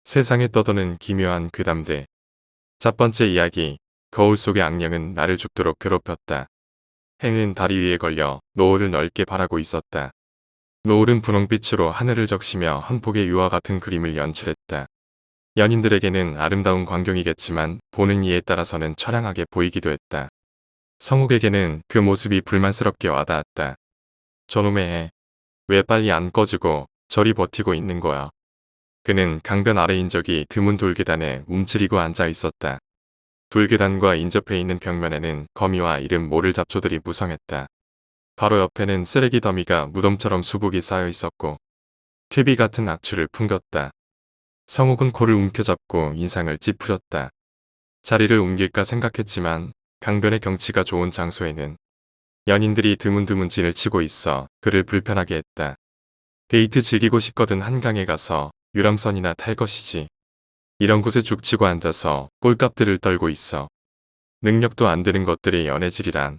세상에 떠도는 기묘한 괴담들. 첫 번째 이야기. 거울 속의 악령은 나를 죽도록 괴롭혔다. 해는 다리 위에 걸려 노을을 넓게 바라고 있었다. 노을은 분홍빛으로 하늘을 적시며 한폭의 유화 같은 그림을 연출했다. 연인들에게는 아름다운 광경이겠지만 보는 이에 따라서는 처량하게 보이기도 했다. 성욱에게는 그 모습이 불만스럽게 와닿았다. 저놈의 해. 왜 빨리 안 꺼지고 저리 버티고 있는 거야. 그는 강변 아래 인적이 드문 돌계단에 움츠리고 앉아 있었다. 돌계단과 인접해 있는 벽면에는 거미와 이름 모를 잡초들이 무성했다. 바로 옆에는 쓰레기 더미가 무덤처럼 수북이 쌓여 있었고 퇴비 같은 악취를 풍겼다. 성욱은 코를 움켜잡고 인상을 찌푸렸다. 자리를 옮길까 생각했지만 강변의 경치가 좋은 장소에는 연인들이 드문드문 진을 치고 있어 그를 불편하게 했다. 데이트 즐기고 싶거든 한강에 가서 유람선이나 탈 것이지. 이런 곳에 죽치고 앉아서 꼴값들을 떨고 있어. 능력도 안 되는 것들의 연애질이란.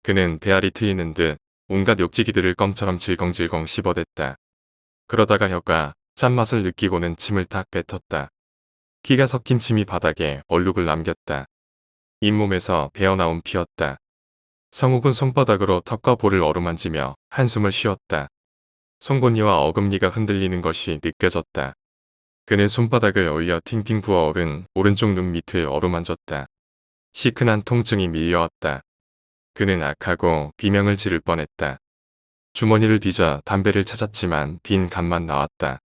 그는 배알이 트이는 듯 온갖 욕지기들을 껌처럼 질겅질겅 씹어댔다. 그러다가 혀가 짠맛을 느끼고는 침을 탁 뱉었다. 기가 섞인 침이 바닥에 얼룩을 남겼다. 잇몸에서 배어나온 피였다. 성욱은 손바닥으로 턱과 볼을 어루만지며 한숨을 쉬었다. 송곳니와 어금니가 흔들리는 것이 느껴졌다. 그는 손바닥을 올려 팅팅 부어오른 오른쪽 눈 밑을 어루만졌다. 시큰한 통증이 밀려왔다. 그는 악하고 비명을 지를 뻔했다. 주머니를 뒤져 담배를 찾았지만 빈 간만 나왔다.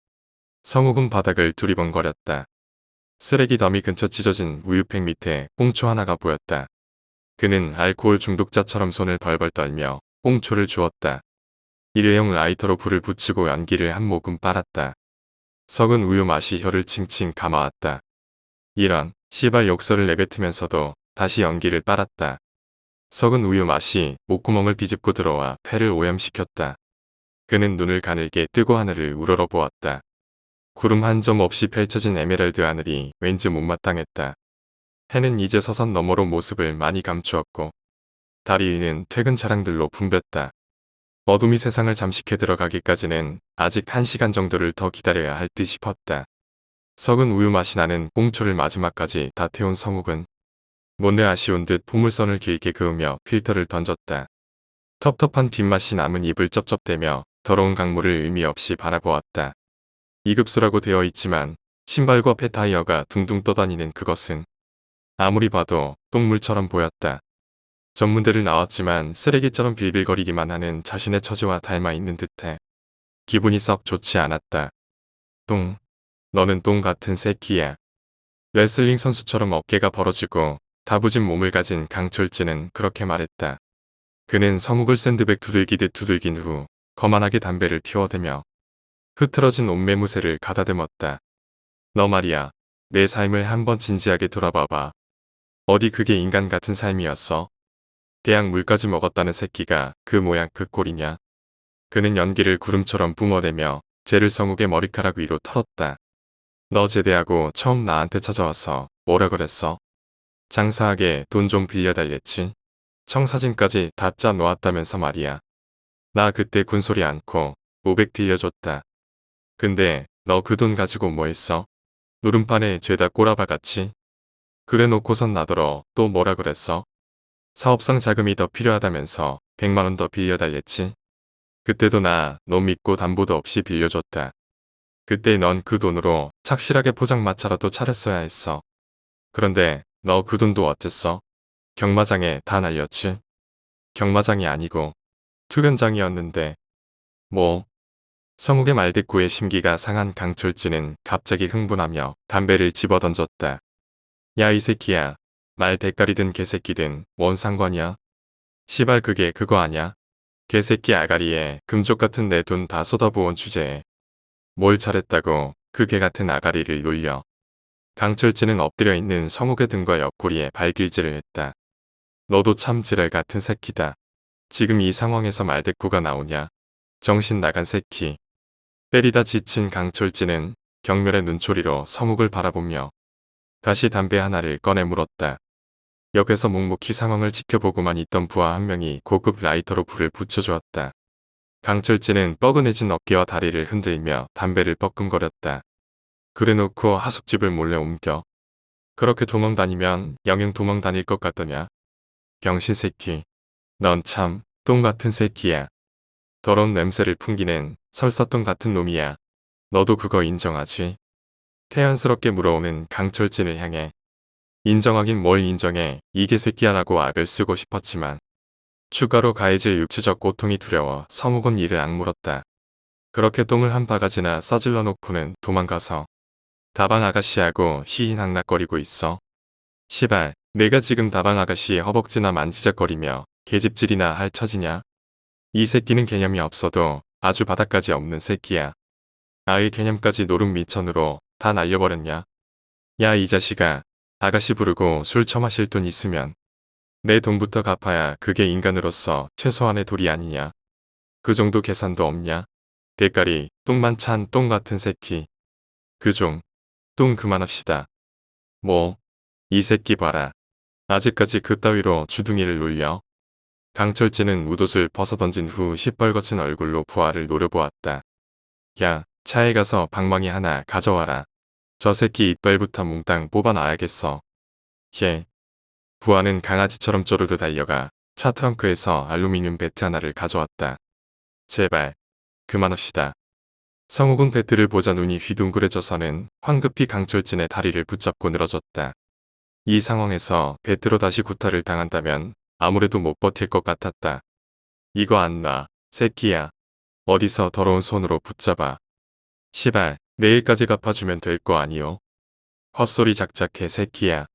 성욱은 바닥을 두리번거렸다. 쓰레기 더미 근처 찢어진 우유팩 밑에 꽁초 하나가 보였다. 그는 알코올 중독자처럼 손을 벌벌 떨며 꽁초를 주었다. 일회용 라이터로 불을 붙이고 연기를 한 모금 빨았다. 썩은 우유 맛이 혀를 칭칭 감아왔다. 이런 시발 욕설을 내뱉으면서도 다시 연기를 빨았다. 썩은 우유 맛이 목구멍을 비집고 들어와 폐를 오염시켰다. 그는 눈을 가늘게 뜨고 하늘을 우러러보았다. 구름 한 점 없이 펼쳐진 에메랄드 하늘이 왠지 못마땅했다. 해는 이제 서산 너머로 모습을 많이 감추었고 다리 위는 퇴근 차량들로 붐볐다. 어둠이 세상을 잠식해 들어가기까지는 아직 1시간 정도를 더 기다려야 할 듯 싶었다. 썩은 우유 맛이 나는 꽁초를 마지막까지 다 태운 성욱은 못내 아쉬운 듯 보물선을 길게 그으며 필터를 던졌다. 텁텁한 빗맛이 남은 입을 쩝쩝대며 더러운 강물을 의미 없이 바라보았다. 2급수라고 되어 있지만 신발과 폐타이어가 둥둥 떠다니는 그것은 아무리 봐도 똥물처럼 보였다. 전문대를 나왔지만 쓰레기처럼 빌빌거리기만 하는 자신의 처지와 닮아 있는 듯해 기분이 썩 좋지 않았다. 똥. 너는 똥 같은 새끼야. 레슬링 선수처럼 어깨가 벌어지고 다부진 몸을 가진 강철진은 그렇게 말했다. 그는 성욱을 샌드백 두들기듯 두들긴 후 거만하게 담배를 피워대며 흐트러진 옷매무새를 가다듬었다. 너 말이야. 내 삶을 한번 진지하게 돌아봐봐. 어디 그게 인간 같은 삶이었어? 대학 물까지 먹었다는 새끼가 그 모양 그 꼴이냐? 그는 연기를 구름처럼 뿜어대며 쟤를 성욱의 머리카락 위로 털었다. 너 제대하고 처음 나한테 찾아와서 뭐라 그랬어? 장사하게 돈 좀 빌려달랬지? 청사진까지 다 짜 놓았다면서 말이야. 나 그때 군소리 않고 500 빌려줬다. 근데 너 그 돈 가지고 뭐 했어? 누름판에 죄다 꼬라박았지? 그래 놓고선 나더러 또 뭐라 그랬어? 사업상 자금이 더 필요하다면서 100만원 더 빌려달랬지? 그때도 나 너 믿고 담보도 없이 빌려줬다. 그때 넌 그 돈으로 착실하게 포장마차라도 차렸어야 했어. 그런데 너 그 돈도 어땠어? 경마장에 다 날렸지? 경마장이 아니고 투견장이었는데. 뭐? 성욱의 말대꾸에 심기가 상한 강철진은 갑자기 흥분하며 담배를 집어던졌다. 야 이 새끼야. 말 대가리든 개새끼든 뭔 상관이야? 시발 그게 그거 아냐? 개새끼 아가리에 금쪽 같은 내 돈 다 쏟아부은 주제에 뭘 잘했다고 그 개같은 아가리를 놀려. 강철진은 엎드려 있는 성욱의 등과 옆구리에 발길질을 했다. 너도 참 지랄 같은 새끼다. 지금 이 상황에서 말대꾸가 나오냐? 정신 나간 새끼. 때리다 지친 강철진은 경멸의 눈초리로 성욱을 바라보며 다시 담배 하나를 꺼내 물었다. 옆에서 묵묵히 상황을 지켜보고만 있던 부하 한 명이 고급 라이터로 불을 붙여주었다. 강철진은 뻐근해진 어깨와 다리를 흔들며 담배를 뻐끔거렸다. 그래놓고 하숙집을 몰래 옮겨. 그렇게 도망 다니면 영영 도망 다닐 것 같더냐. 병신 새끼. 넌 참 똥 같은 새끼야. 더러운 냄새를 풍기는 설사똥 같은 놈이야. 너도 그거 인정하지? 태연스럽게 물어오는 강철진을 향해 인정하긴 뭘 인정해 이 개새끼야라고 악을 쓰고 싶었지만 추가로 가해질 육체적 고통이 두려워 서묵은 이를 악물었다. 그렇게 똥을 한 바가지나 싸질러 놓고는 도망가서 다방 아가씨하고 희희낙낙거리고 있어. 시발, 내가 지금 다방 아가씨 허벅지나 만지작거리며 계집질이나 할 처지냐? 이 새끼는 개념이 없어도 아주 바닥까지 없는 새끼야. 아의 개념까지 노름 미천으로 다 날려버렸냐? 야 이 자식아, 아가씨 부르고 술 처마실 돈 있으면 내 돈부터 갚아야 그게 인간으로서 최소한의 도리 아니냐? 그 정도 계산도 없냐? 대가리 똥만 찬 똥 같은 새끼. 그종 똥 그만합시다. 뭐? 이 새끼 봐라. 아직까지 그따위로 주둥이를 놀려? 강철진은 웃옷을 벗어던진 후 시뻘거친 얼굴로 부하를 노려보았다. 야, 차에 가서 방망이 하나 가져와라. 저 새끼 이빨부터 몽땅 뽑아놔야겠어. 예. 부하는 강아지처럼 쪼르르 달려가 차 트렁크에서 알루미늄 배트 하나를 가져왔다. 제발, 그만합시다. 성욱은 배트를 보자 눈이 휘둥그레져서는 황급히 강철진의 다리를 붙잡고 늘어졌다. 이 상황에서 배트로 다시 구타를 당한다면 아무래도 못 버틸 것 같았다. 이거 안 놔, 새끼야. 어디서 더러운 손으로 붙잡아. 시발, 내일까지 갚아주면 될 거 아니오. 헛소리 작작해 새끼야.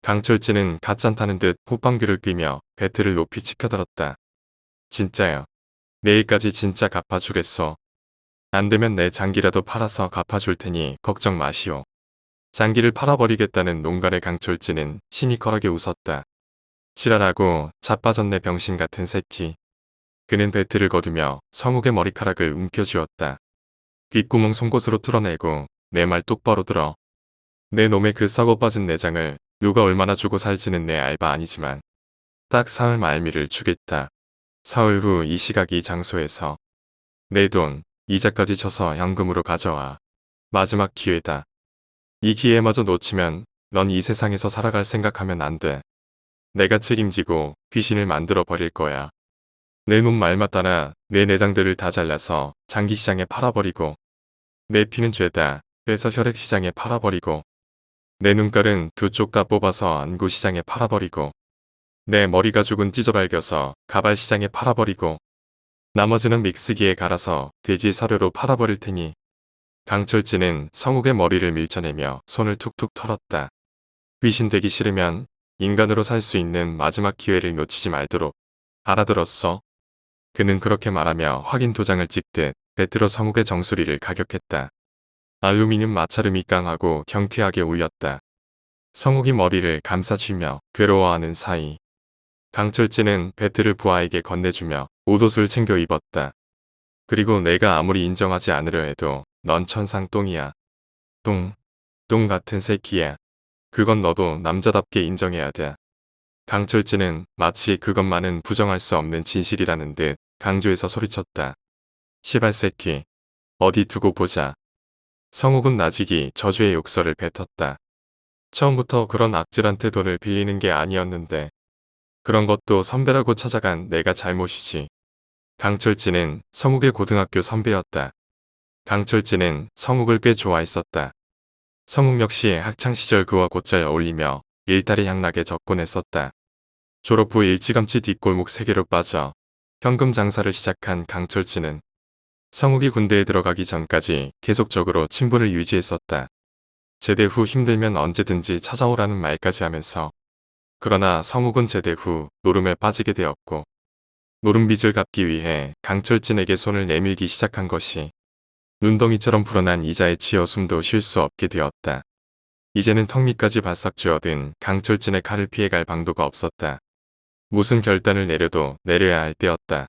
강철진은 갓잔타는 듯 호빵귀를 뀌며 배트를 높이 치켜들었다. 진짜요. 내일까지 진짜 갚아주겠소. 안되면 내 장기라도 팔아서 갚아줄 테니 걱정 마시오. 장기를 팔아버리겠다는 농간의 강철진은 시니컬하게 웃었다. 지랄하고 자빠졌네 병신 같은 새끼. 그는 배트를 거두며 성욱의 머리카락을 움켜쥐었다. 귓구멍 송곳으로 뚫어내고 내 말 똑바로 들어. 내 놈의 그 썩어 빠진 내장을 누가 얼마나 주고 살지는 내 알바 아니지만 딱 사흘 말미를 주겠다. 사흘 후 이 시각 이 장소에서 내 돈 이자까지 쳐서 현금으로 가져와. 마지막 기회다. 이 기회마저 놓치면 넌 이 세상에서 살아갈 생각하면 안 돼. 내가 책임지고 귀신을 만들어 버릴 거야. 내 놈 말만 따라 내 내장들을 다 잘라서 장기시장에 팔아버리고 내 피는 죄다 빼서 혈액시장에 팔아버리고 내 눈깔은 두 쪽 다 뽑아서 안구시장에 팔아버리고 내 머리 가죽은 찢어발겨서 가발시장에 팔아버리고 나머지는 믹스기에 갈아서 돼지 사료로 팔아버릴 테니. 강철진은 성욱의 머리를 밀쳐내며 손을 툭툭 털었다. 귀신 되기 싫으면 인간으로 살 수 있는 마지막 기회를 놓치지 말도록. 알아들었어? 그는 그렇게 말하며 확인 도장을 찍듯 배트로 성욱의 정수리를 가격했다. 알루미늄 마찰음이 깡하고 경쾌하게 울렸다. 성욱이 머리를 감싸쥐며 괴로워하는 사이 강철진은 배트를 부하에게 건네주며 옷옷을 챙겨 입었다. 그리고 내가 아무리 인정하지 않으려 해도 넌 천상 똥이야. 똥 같은 새끼야. 그건 너도 남자답게 인정해야 돼. 강철진은 마치 그것만은 부정할 수 없는 진실이라는 듯 강조해서 소리쳤다. 시발 새끼. 어디 두고 보자. 성욱은 나직이 저주의 욕설을 뱉었다. 처음부터 그런 악질한테 돈을 빌리는 게 아니었는데 그런 것도 선배라고 찾아간 내가 잘못이지. 강철진은 성욱의 고등학교 선배였다. 강철진은 성욱을 꽤 좋아했었다. 성욱 역시 학창시절 그와 곧잘 어울리며 일탈이 향락에 적곤 했었다. 졸업 후 일찌감치 뒷골목 세계로 빠져 현금 장사를 시작한 강철진은 성욱이 군대에 들어가기 전까지 계속적으로 친분을 유지했었다. 제대 후 힘들면 언제든지 찾아오라는 말까지 하면서. 그러나 성욱은 제대 후 노름에 빠지게 되었고 노름빚을 갚기 위해 강철진에게 손을 내밀기 시작한 것이 눈덩이처럼 불어난 이자에 치여 숨도 쉴 수 없게 되었다. 이제는 턱 밑까지 바싹 쥐어든 강철진의 칼을 피해갈 방도가 없었다. 무슨 결단을 내려도 내려야 할 때였다.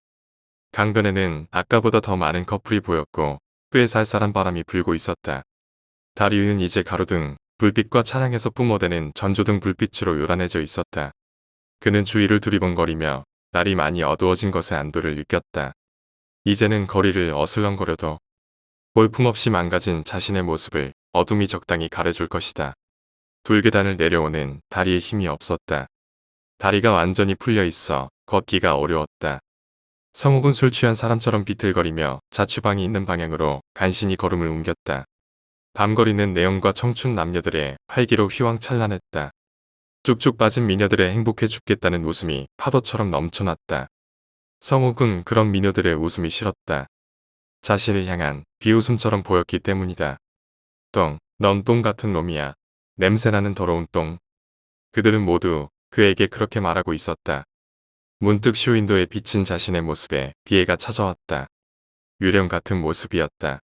강변에는 아까보다 더 많은 커플이 보였고 꽤 쌀쌀한 바람이 불고 있었다. 다리 위는 이제 가로등, 불빛과 차량에서 뿜어대는 전조등 불빛으로 요란해져 있었다. 그는 주위를 두리번거리며 날이 많이 어두워진 것에 안도를 느꼈다. 이제는 거리를 어슬렁거려도 볼품없이 망가진 자신의 모습을 어둠이 적당히 가려줄 것이다. 돌계단을 내려오는 다리에 힘이 없었다. 다리가 완전히 풀려 있어 걷기가 어려웠다. 성욱은 술 취한 사람처럼 비틀거리며 자취방이 있는 방향으로 간신히 걸음을 옮겼다. 밤거리는 내연과 청춘 남녀들의 활기로 휘황찬란했다. 쭉쭉 빠진 미녀들의 행복해 죽겠다는 웃음이 파도처럼 넘쳐났다. 성욱은 그런 미녀들의 웃음이 싫었다. 자신을 향한 비웃음처럼 보였기 때문이다. 넌 똥 같은 놈이야. 냄새나는 더러운 똥. 그들은 모두 그에게 그렇게 말하고 있었다. 문득 쇼윈도에 비친 자신의 모습에 비애가 찾아왔다. 유령 같은 모습이었다.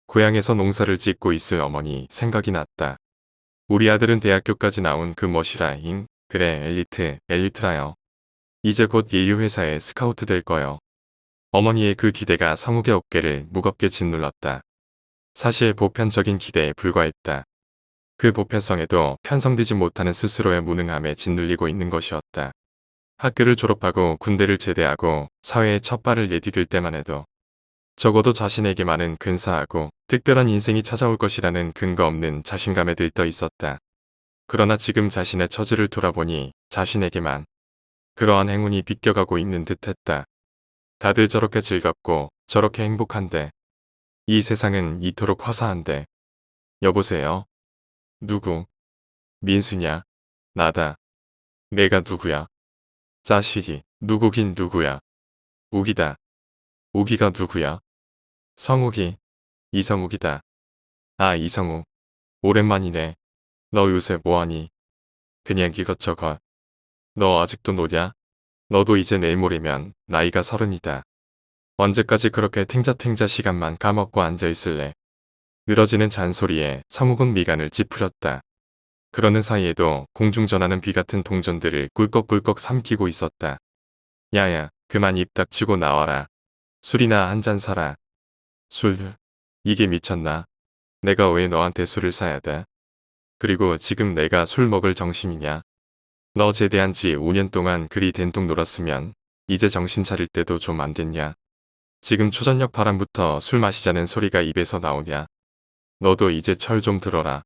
고향에서 농사를 짓고 있을 어머니 생각이 났다. 우리 아들은 대학교까지 나온 그 멋이라잉. 그래 엘리트라요. 이제 곧 인류회사에 스카우트 될 거요. 어머니의 그 기대가 성욱의 어깨를 무겁게 짓눌렀다. 사실 보편적인 기대에 불과했다. 그 보편성에도 편성되지 못하는 스스로의 무능함에 짓눌리고 있는 것이었다. 학교를 졸업하고 군대를 제대하고 사회에 첫 발을 내디딜 때만 해도 적어도 자신에게만은 근사하고 특별한 인생이 찾아올 것이라는 근거 없는 자신감에 들떠 있었다. 그러나 지금 자신의 처지를 돌아보니 자신에게만 그러한 행운이 비껴가고 있는 듯했다. 다들 저렇게 즐겁고 저렇게 행복한데 이 세상은 이토록 화사한데. 여보세요? 누구? 민수냐? 나다. 내가 누구야? 자식이 누구긴 누구야? 우기다. 우기가 누구야? 성욱이. 이성욱이다. 아 이성욱. 오랜만이네. 너 요새 뭐하니? 그냥 이것저것. 너 아직도 노냐? 너도 이제 내일 모레면 나이가 30이다. 언제까지 그렇게 탱자탱자 시간만 까먹고 앉아있을래? 늘어지는 잔소리에 성욱은 미간을 찌푸렸다. 그러는 사이에도 공중전하는 비같은 동전들을 꿀꺽꿀꺽 삼키고 있었다. 야야, 그만 입 닥치고 나와라. 술이나 한 잔 사라. 술? 이게 미쳤나? 내가 왜 너한테 술을 사야 돼? 그리고 지금 내가 술 먹을 정신이냐? 너 제대한 지 5년 동안 그리 된통 놀았으면 이제 정신 차릴 때도 좀 안 됐냐? 지금 초저녁 바람부터 술 마시자는 소리가 입에서 나오냐? 너도 이제 철 좀 들어라.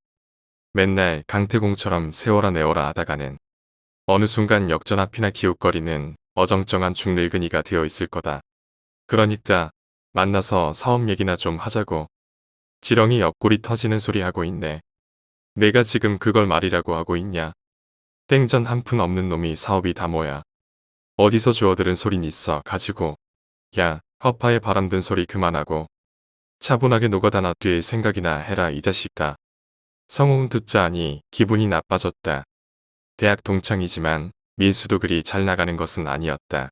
맨날 강태공처럼 세워라 내워라 하다가는 어느 순간 역전 앞이나 기웃거리는 어정쩡한 중늙은이가 되어 있을 거다. 그러니까 만나서 사업 얘기나 좀 하자고. 지렁이 옆구리 터지는 소리 하고 있네. 내가 지금 그걸 말이라고 하고 있냐. 땡전 한 푼 없는 놈이 사업이 다 뭐야. 어디서 주워들은 소린 있어 가지고. 야, 허파에 바람든 소리 그만하고 차분하게 노가다 놔둘 생각이나 해라 이 자식아. 성웅은 듣자 하니 기분이 나빠졌다. 대학 동창이지만 민수도 그리 잘 나가는 것은 아니었다.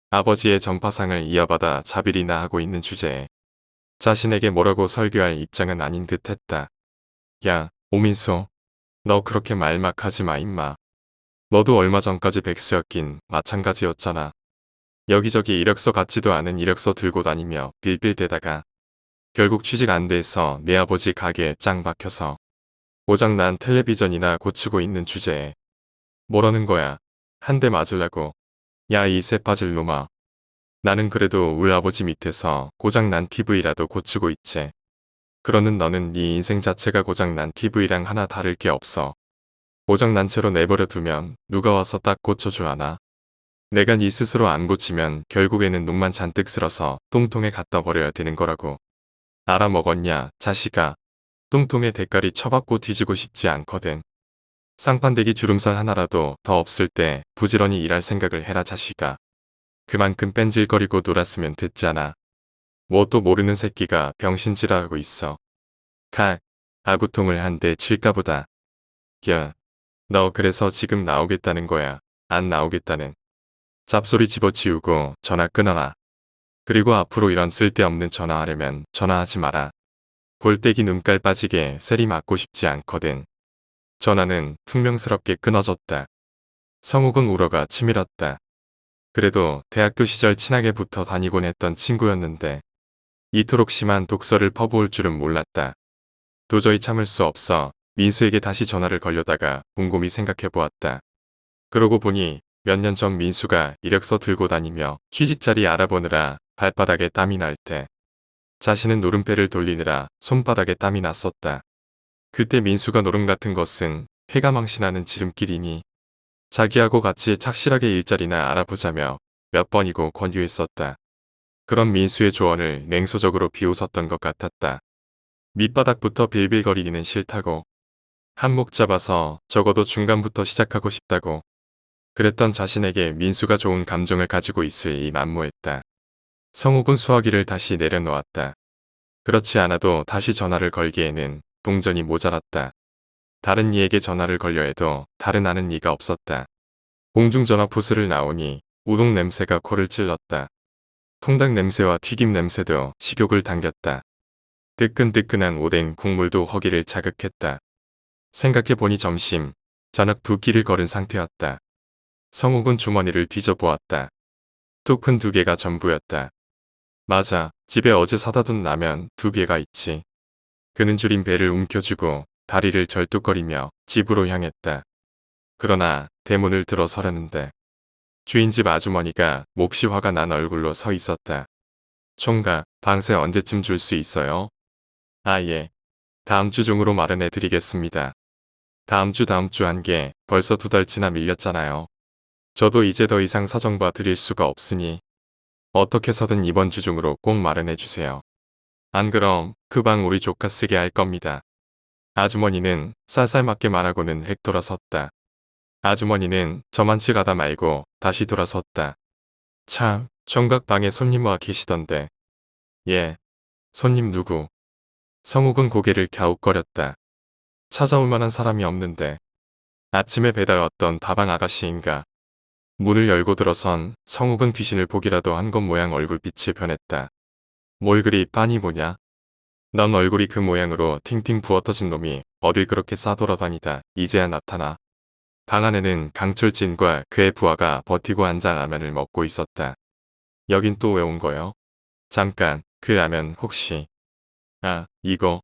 아버지의 전파상을 이어받아 자빌이나 하고 있는 주제에 자신에게 뭐라고 설교할 입장은 아닌 듯했다. 야, 오민수. 너 그렇게 말 막 하지 마 임마. 너도 얼마 전까지 백수였긴 마찬가지였잖아. 여기저기 이력서 같지도 않은 이력서 들고 다니며 빌빌대다가 결국 취직 안 돼서 내 아버지 가게에 짱 박혀서 고장난 텔레비전이나 고치고 있는 주제에 뭐라는 거야. 한 대 맞으려고. 야 이 새빠질 놈아. 나는 그래도 울 아버지 밑에서 고장난 TV라도 고치고 있지. 그러는 너는 네 인생 자체가 고장난 TV랑 하나 다를 게 없어. 고장난 채로 내버려 두면 누가 와서 딱 고쳐줘 하나. 내가 네 스스로 안 고치면 결국에는 놈만 잔뜩 쓸어서 똥통에 갖다 버려야 되는 거라고. 알아먹었냐 자식아. 똥통에 대가리 쳐박고 뒤지고 싶지 않거든. 쌍판대기 주름살 하나라도 더 없을 때 부지런히 일할 생각을 해라 자식아. 그만큼 뺀질거리고 놀았으면 됐잖아. 뭐 또 모르는 새끼가 병신질하고 있어. 아구통을 한 대 칠까 보다. 야, 너 그래서 지금 나오겠다는 거야. 안 나오겠다는. 잡소리 집어치우고 전화 끊어라. 그리고 앞으로 이런 쓸데없는 전화하려면 전화하지 마라. 골때기 눈깔 빠지게 세리 맞고 싶지 않거든. 전화는 퉁명스럽게 끊어졌다. 성욱은 울어가 치밀었다. 그래도 대학교 시절 친하게 붙어 다니곤 했던 친구였는데 이토록 심한 독서를 퍼부을 줄은 몰랐다. 도저히 참을 수 없어 민수에게 다시 전화를 걸려다가 곰곰이 생각해보았다. 그러고 보니 몇 년 전 민수가 이력서 들고 다니며 취직자리 알아보느라 발바닥에 땀이 날 때 자신은 노름패를 돌리느라 손바닥에 땀이 났었다. 그때 민수가 노름 같은 것은 회가 망신하는 지름길이니 자기하고 같이 착실하게 일자리나 알아보자며 몇 번이고 권유했었다. 그런 민수의 조언을 냉소적으로 비웃었던 것 같았다. 밑바닥부터 빌빌거리기는 싫다고. 한몫 잡아서 적어도 중간부터 시작하고 싶다고. 그랬던 자신에게 민수가 좋은 감정을 가지고 있을 만무했다. 성욱은 수화기를 다시 내려놓았다. 그렇지 않아도 다시 전화를 걸기에는 동전이 모자랐다. 다른 이에게 전화를 걸려 해도 다른 아는 이가 없었다. 공중전화 부스를 나오니 우동 냄새가 코를 찔렀다. 통닭 냄새와 튀김 냄새도 식욕을 당겼다. 뜨끈뜨끈한 오뎅 국물도 허기를 자극했다. 생각해보니 점심, 저녁 두 끼를 걸은 상태였다. 성욱은 주머니를 뒤져보았다. 토큰 2개가 전부였다. 맞아, 집에 어제 사다 둔 라면 2개가 있지. 그는 줄인 배를 움켜쥐고 다리를 절뚝거리며 집으로 향했다. 그러나 대문을 들어서려는데 주인집 아주머니가 몹시 화가 난 얼굴로 서 있었다. 총각, 방세 언제쯤 줄 수 있어요? 아 예. 다음 주 중으로 마련해 드리겠습니다. 다음 주 한 게 벌써 2달치나 밀렸잖아요. 저도 이제 더 이상 사정봐 드릴 수가 없으니 어떻게 해서든 이번 주 중으로 꼭 마련해 주세요. 안 그럼 그 방 우리 조카 쓰게 할 겁니다. 아주머니는 쌀쌀맞게 말하고는 획 돌아섰다. 아주머니는 저만치 가다 말고 다시 돌아섰다. 참, 총각 방에 손님 와 계시던데. 예, 손님 누구? 성욱은 고개를 갸웃거렸다. 찾아올 만한 사람이 없는데. 아침에 배달 왔던 다방 아가씨인가. 문을 열고 들어선 성욱은 귀신을 보기라도 한 것 모양 얼굴빛이 변했다. 뭘 그리 빤히 보냐? 넌 얼굴이 그 모양으로 팅팅 부어떠진 놈이 어딜 그렇게 싸돌아다니다 이제야 나타나. 방 안에는 강철진과 그의 부하가 버티고 앉아 라면을 먹고 있었다. 여긴 또 왜 온 거요? 잠깐, 그 라면 혹시. 아, 이거.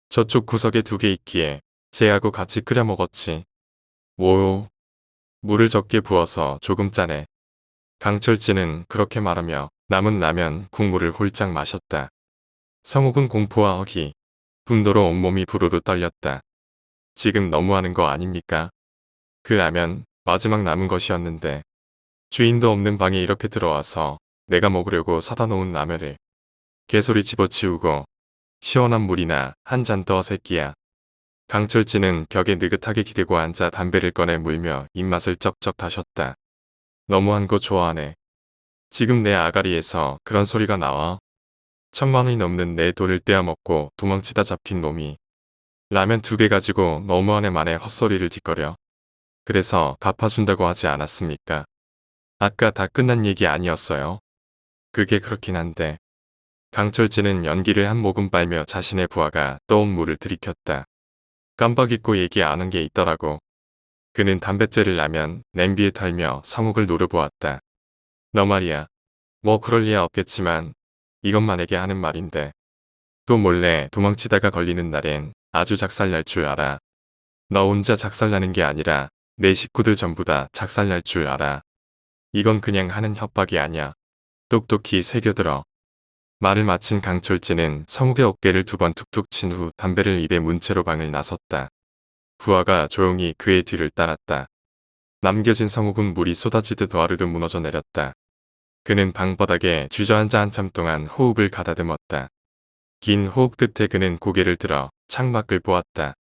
저쪽 구석에 2개 있기에 쟤하고 같이 끓여 먹었지. 오, 물을 적게 부어서 조금 짜네. 강철진은 그렇게 말하며 남은 라면 국물을 홀짝 마셨다. 성욱은 공포와 허기, 분노로 온몸이 부르르 떨렸다. 지금 너무하는 거 아닙니까? 그 라면 마지막 남은 것이었는데 주인도 없는 방에 이렇게 들어와서 내가 먹으려고 사다 놓은 라면을 개소리 집어치우고 시원한 물이나 한 잔 더 새끼야. 강철진은 벽에 느긋하게 기대고 앉아 담배를 꺼내 물며 입맛을 쩍쩍 다셨다. 너무한 거 좋아하네. 지금 내 아가리에서 그런 소리가 나와? 1,000만 원이 넘는 내 돈을 떼어먹고 도망치다 잡힌 놈이 라면 2개 가지고 너무하네 만에 헛소리를 짓거려. 그래서 갚아준다고 하지 않았습니까? 아까 다 끝난 얘기 아니었어요? 그게 그렇긴 한데. 강철진은 연기를 한 모금 빨며 자신의 부하가 떠온 물을 들이켰다. 깜빡 잊고 얘기 안 한 게 있더라고. 그는 담뱃재를 라면 냄비에 털며 성욱을 노려보았다. 너 말이야. 뭐 그럴 리야 없겠지만 이건 만에게 하는 말인데. 또 몰래 도망치다가 걸리는 날엔 아주 작살날 줄 알아. 너 혼자 작살나는 게 아니라 내 식구들 전부 다 작살날 줄 알아. 이건 그냥 하는 협박이 아니야. 똑똑히 새겨들어. 말을 마친 강철진은 성욱의 어깨를 2번 툭툭 친 후 담배를 입에 문 채로 방을 나섰다. 부하가 조용히 그의 뒤를 따랐다. 남겨진 성욱은 물이 쏟아지듯 와르르 무너져 내렸다. 그는 방바닥에 주저앉아 한참 동안 호흡을 가다듬었다. 긴 호흡 끝에 그는 고개를 들어 창밖을 보았다.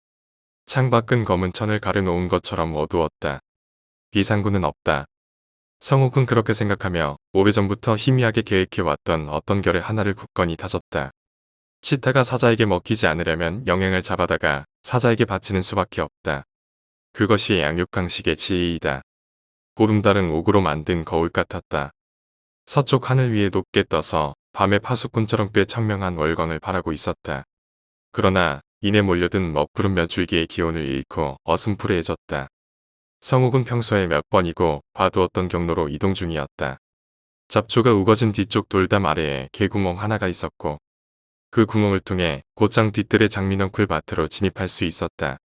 창밖은 검은 천을 가려놓은 것처럼 어두웠다. 비상구는 없다. 성욱은 그렇게 생각하며 오래전부터 희미하게 계획해왔던 어떤 결의 하나를 굳건히 다졌다. 치타가 사자에게 먹히지 않으려면 영양을 잡아다가 사자에게 바치는 수밖에 없다. 그것이 양육강식의 진리이다. 보름달은 옥으로 만든 거울 같았다. 서쪽 하늘 위에 높게 떠서 밤의 파수꾼처럼 꽤 청명한 월광을 바라고 있었다. 그러나 이내 몰려든 먹구름 몇 줄기의 기온을 잃고 어슴푸레해졌다. 성욱은 평소에 몇 번이고 봐두었던 경로로 이동 중이었다. 잡초가 우거진 뒤쪽 돌담 아래에 개구멍 하나가 있었고 그 구멍을 통해 곧장 뒤뜰의 장미 넝쿨 밭으로 진입할 수 있었다.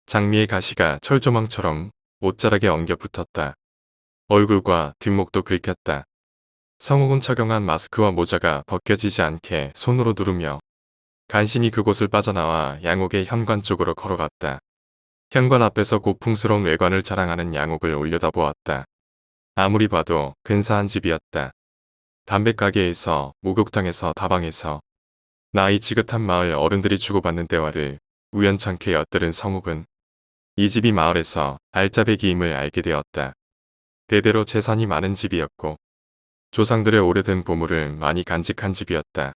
장미의 가시가 철조망처럼 옷자락에 엉겨 붙었다. 얼굴과 뒷목도 긁혔다. 성욱은 착용한 마스크와 모자가 벗겨지지 않게 손으로 누르며 간신히 그곳을 빠져나와 양옥의 현관 쪽으로 걸어갔다. 현관 앞에서 고풍스러운 외관을 자랑하는 양옥을 올려다보았다. 아무리 봐도 근사한 집이었다. 담배가게에서, 목욕탕에서, 다방에서 나이 지긋한 마을 어른들이 주고받는 대화를 우연찮게 엿들은 성욱은 이 집이 마을에서 알짜배기임을 알게 되었다. 대대로 재산이 많은 집이었고 조상들의 오래된 보물을 많이 간직한 집이었다.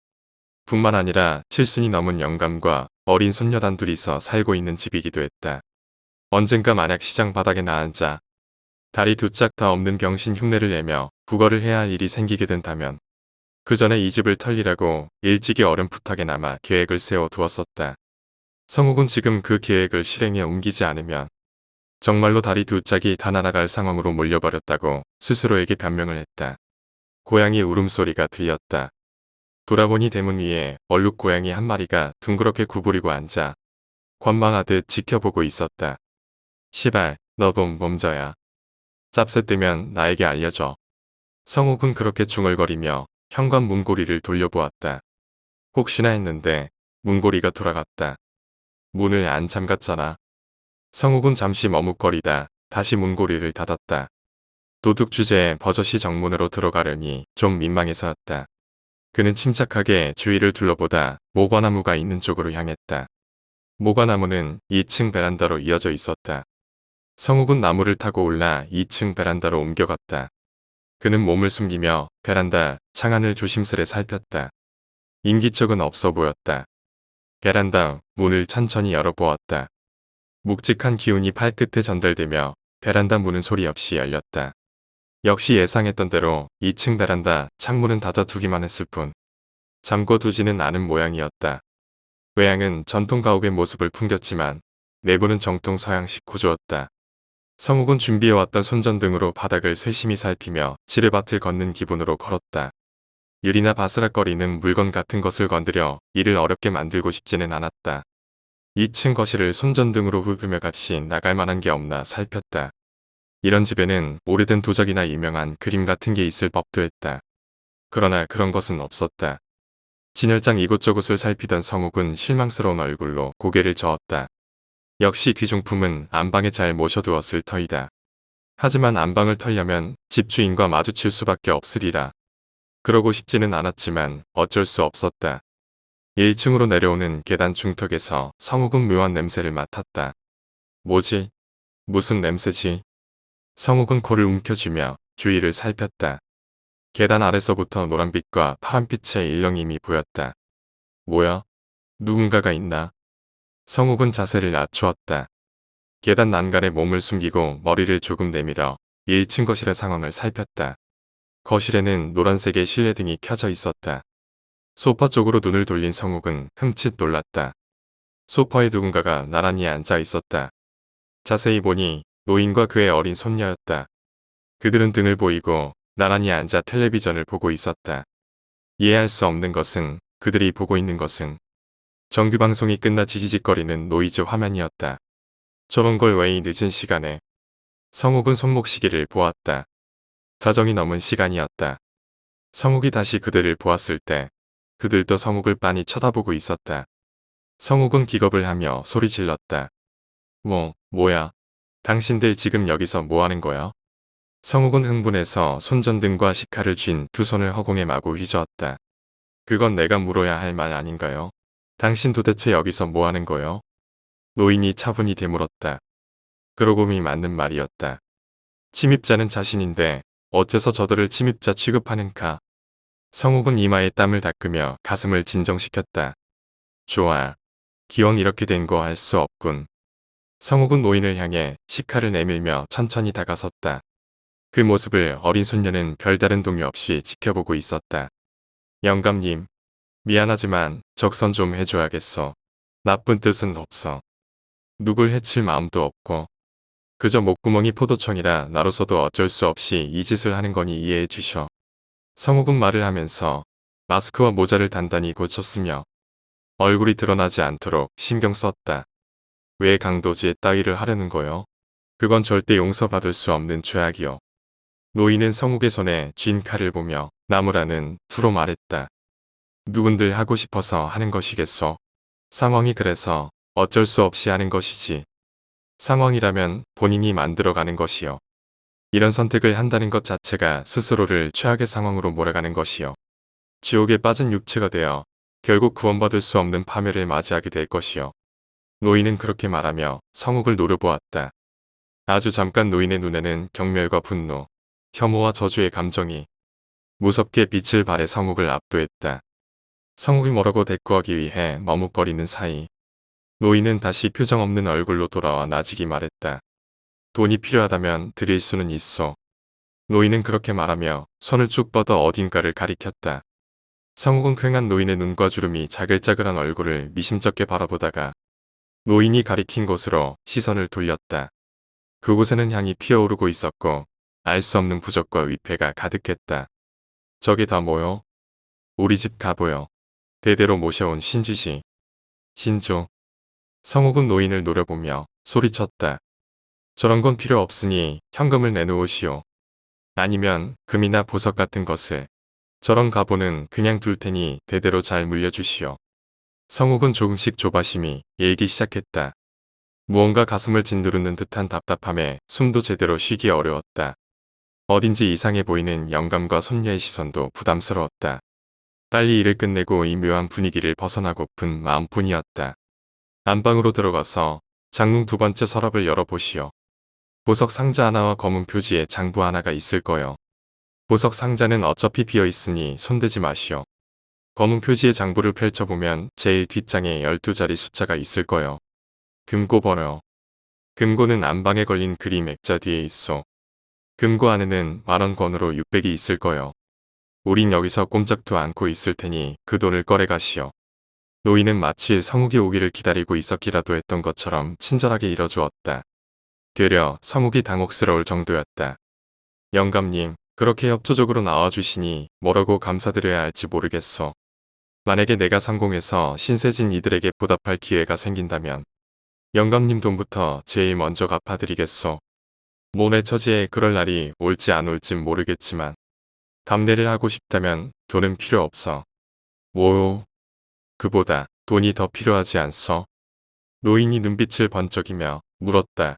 뿐만 아니라 7순이 넘은 영감과 어린 손녀단 둘이서 살고 있는 집이기도 했다. 언젠가 만약 시장 바닥에 나앉아 다리 두 짝 다 없는 병신 흉내를 내며 구걸을 해야 할 일이 생기게 된다면 그 전에 이 집을 털리라고 일찍이 어른 부탁에 남아 계획을 세워 두었었다. 성욱은 지금 그 계획을 실행에 옮기지 않으면 정말로 다리 두 짝이 다 날아갈 상황으로 몰려버렸다고 스스로에게 변명을 했다. 고양이 울음소리가 들렸다. 돌아보니 대문 위에 얼룩 고양이 한 마리가 둥그렇게 구부리고 앉아 관망하듯 지켜보고 있었다. 시발, 너도 몸져야. 짭새 뜨면 나에게 알려줘. 성욱은 그렇게 중얼거리며 현관 문고리를 돌려보았다. 혹시나 했는데 문고리가 돌아갔다. 문을 안 잠갔잖아. 성욱은 잠시 머뭇거리다 다시 문고리를 닫았다. 도둑 주제에 버젓이 정문으로 들어가려니 좀 민망해서였다. 그는 침착하게 주위를 둘러보다 모과나무가 있는 쪽으로 향했다. 모과나무는 2층 베란다로 이어져 있었다. 성욱은 나무를 타고 올라 2층 베란다로 옮겨갔다. 그는 몸을 숨기며 베란다 창안을 조심스레 살폈다. 인기척은 없어 보였다. 베란다 문을 천천히 열어보았다. 묵직한 기운이 발끝에 전달되며 베란다 문은 소리 없이 열렸다. 역시 예상했던 대로 2층 베란다 창문은 닫아두기만 했을 뿐 잠궈두지는 않은 모양이었다. 외양은 전통 가옥의 모습을 풍겼지만 내부는 정통 서양식 구조였다. 성욱은 준비해왔던 손전등으로 바닥을 세심히 살피며 지뢰밭을 걷는 기분으로 걸었다. 유리나 바스락거리는 물건 같은 것을 건드려 일을 어렵게 만들고 싶지는 않았다. 2층 거실을 손전등으로 훑으며 같이 나갈 만한 게 없나 살폈다. 이런 집에는 오래된 도적이나 유명한 그림 같은 게 있을 법도 했다. 그러나 그런 것은 없었다. 진열장 이곳저곳을 살피던 성욱은 실망스러운 얼굴로 고개를 저었다. 역시 귀중품은 안방에 잘 모셔두었을 터이다. 하지만 안방을 털려면 집주인과 마주칠 수밖에 없으리라. 그러고 싶지는 않았지만 어쩔 수 없었다. 1층으로 내려오는 계단 중턱에서 성욱은 묘한 냄새를 맡았다. 뭐지? 무슨 냄새지? 성욱은 코를 움켜쥐며 주위를 살폈다. 계단 아래서부터 노란빛과 파란빛의 일렁임이 보였다. 뭐야? 누군가가 있나? 성욱은 자세를 낮추었다. 계단 난간에 몸을 숨기고 머리를 조금 내밀어 1층 거실의 상황을 살폈다. 거실에는 노란색의 실내등이 켜져 있었다. 소파 쪽으로 눈을 돌린 성욱은 흠칫 놀랐다. 소파에 누군가가 나란히 앉아 있었다. 자세히 보니 노인과 그의 어린 손녀였다. 그들은 등을 보이고 나란히 앉아 텔레비전을 보고 있었다. 이해할 수 없는 것은 그들이 보고 있는 것은 정규방송이 끝나 지지직거리는 노이즈 화면이었다. 저런 걸 왜 이 늦은 시간에. 성욱은 손목 시계를 보았다. 자정이 넘은 시간이었다. 성욱이 다시 그들을 보았을 때 그들도 성욱을 빤히 쳐다보고 있었다. 성욱은 기겁을 하며 소리 질렀다. 뭐야? 당신들 지금 여기서 뭐 하는 거야? 성욱은 흥분해서 손전등과 식칼을 쥔 두 손을 허공에 마구 휘저었다. 그건 내가 물어야 할 말 아닌가요? 당신 도대체 여기서 뭐 하는 거요? 노인이 차분히 되물었다. 그러고 보니 맞는 말이었다. 침입자는 자신인데 어째서 저들을 침입자 취급하는가? 성욱은 이마에 땀을 닦으며 가슴을 진정시켰다. 좋아. 기왕 이렇게 된 거 할 수 없군. 성욱은 노인을 향해 식칼을 내밀며 천천히 다가섰다. 그 모습을 어린 손녀는 별다른 동요 없이 지켜보고 있었다. 영감님, 미안하지만 적선 좀 해줘야겠어. 나쁜 뜻은 없어. 누굴 해칠 마음도 없고 그저 목구멍이 포도청이라 나로서도 어쩔 수 없이 이 짓을 하는 거니 이해해 주셔. 성욱은 말을 하면서 마스크와 모자를 단단히 고쳤으며 얼굴이 드러나지 않도록 신경 썼다. 왜 강도지에 따위를 하려는 거요? 그건 절대 용서받을 수 없는 죄악이요. 노인은 성욱의 손에 쥔 칼을 보며 나무라는 투로 말했다. 누군들 하고 싶어서 하는 것이겠소. 상황이 그래서 어쩔 수 없이 하는 것이지. 상황이라면 본인이 만들어가는 것이요. 이런 선택을 한다는 것 자체가 스스로를 최악의 상황으로 몰아가는 것이요. 지옥에 빠진 육체가 되어 결국 구원받을 수 없는 파멸을 맞이하게 될 것이요. 노인은 그렇게 말하며 성욱을 노려보았다. 아주 잠깐 노인의 눈에는 경멸과 분노, 혐오와 저주의 감정이 무섭게 빛을 발해 성욱을 압도했다. 성욱이 뭐라고 대꾸하기 위해 머뭇거리는 사이 노인은 다시 표정 없는 얼굴로 돌아와 나직이 말했다. 돈이 필요하다면 드릴 수는 있어. 노인은 그렇게 말하며 손을 쭉 뻗어 어딘가를 가리켰다. 성욱은 퀭한 노인의 눈과 주름이 자글자글한 얼굴을 미심쩍게 바라보다가 노인이 가리킨 곳으로 시선을 돌렸다. 그곳에는 향이 피어오르고 있었고 알 수 없는 부적과 위패가 가득했다. 저게 다 뭐요? 우리 집 가보여. 대대로 모셔온 신주지. 신조. 성욱은 노인을 노려보며 소리쳤다. 저런 건 필요 없으니 현금을 내놓으시오. 아니면 금이나 보석 같은 것을. 저런 가보는 그냥 둘 테니 대대로 잘 물려주시오. 성욱은 조금씩 조바심이 일기 시작했다. 무언가 가슴을 짓누르는 듯한 답답함에 숨도 제대로 쉬기 어려웠다. 어딘지 이상해 보이는 영감과 손녀의 시선도 부담스러웠다. 빨리 일을 끝내고 이 묘한 분위기를 벗어나고픈 마음뿐이었다. 안방으로 들어가서 장롱 두 번째 서랍을 열어보시오. 보석 상자 하나와 검은 표지에 장부 하나가 있을 거요. 보석 상자는 어차피 비어있으니 손대지 마시오. 검은 표지의 장부를 펼쳐보면 제일 뒷장에 12자리 숫자가 있을 거요. 금고 번호. 금고는 안방에 걸린 그림 액자 뒤에 있어. 금고 안에는 만원 권으로 600이 있을 거요. 우린 여기서 꼼짝도 않고 있을 테니 그 돈을 꺼내 가시오. 노인은 마치 성욱이 오기를 기다리고 있었기라도 했던 것처럼 친절하게 일어주었다. 되려 성욱이 당혹스러울 정도였다. 영감님, 그렇게 협조적으로 나와주시니 뭐라고 감사드려야 할지 모르겠소. 만약에 내가 성공해서 신세진 이들에게 보답할 기회가 생긴다면 영감님 돈부터 제일 먼저 갚아드리겠소. 모내 처지에 그럴 날이 올지 안 올진 모르겠지만 감내를 하고 싶다면 돈은 필요 없어. 뭐, 그보다 돈이 더 필요하지 않소? 노인이 눈빛을 번쩍이며 물었다.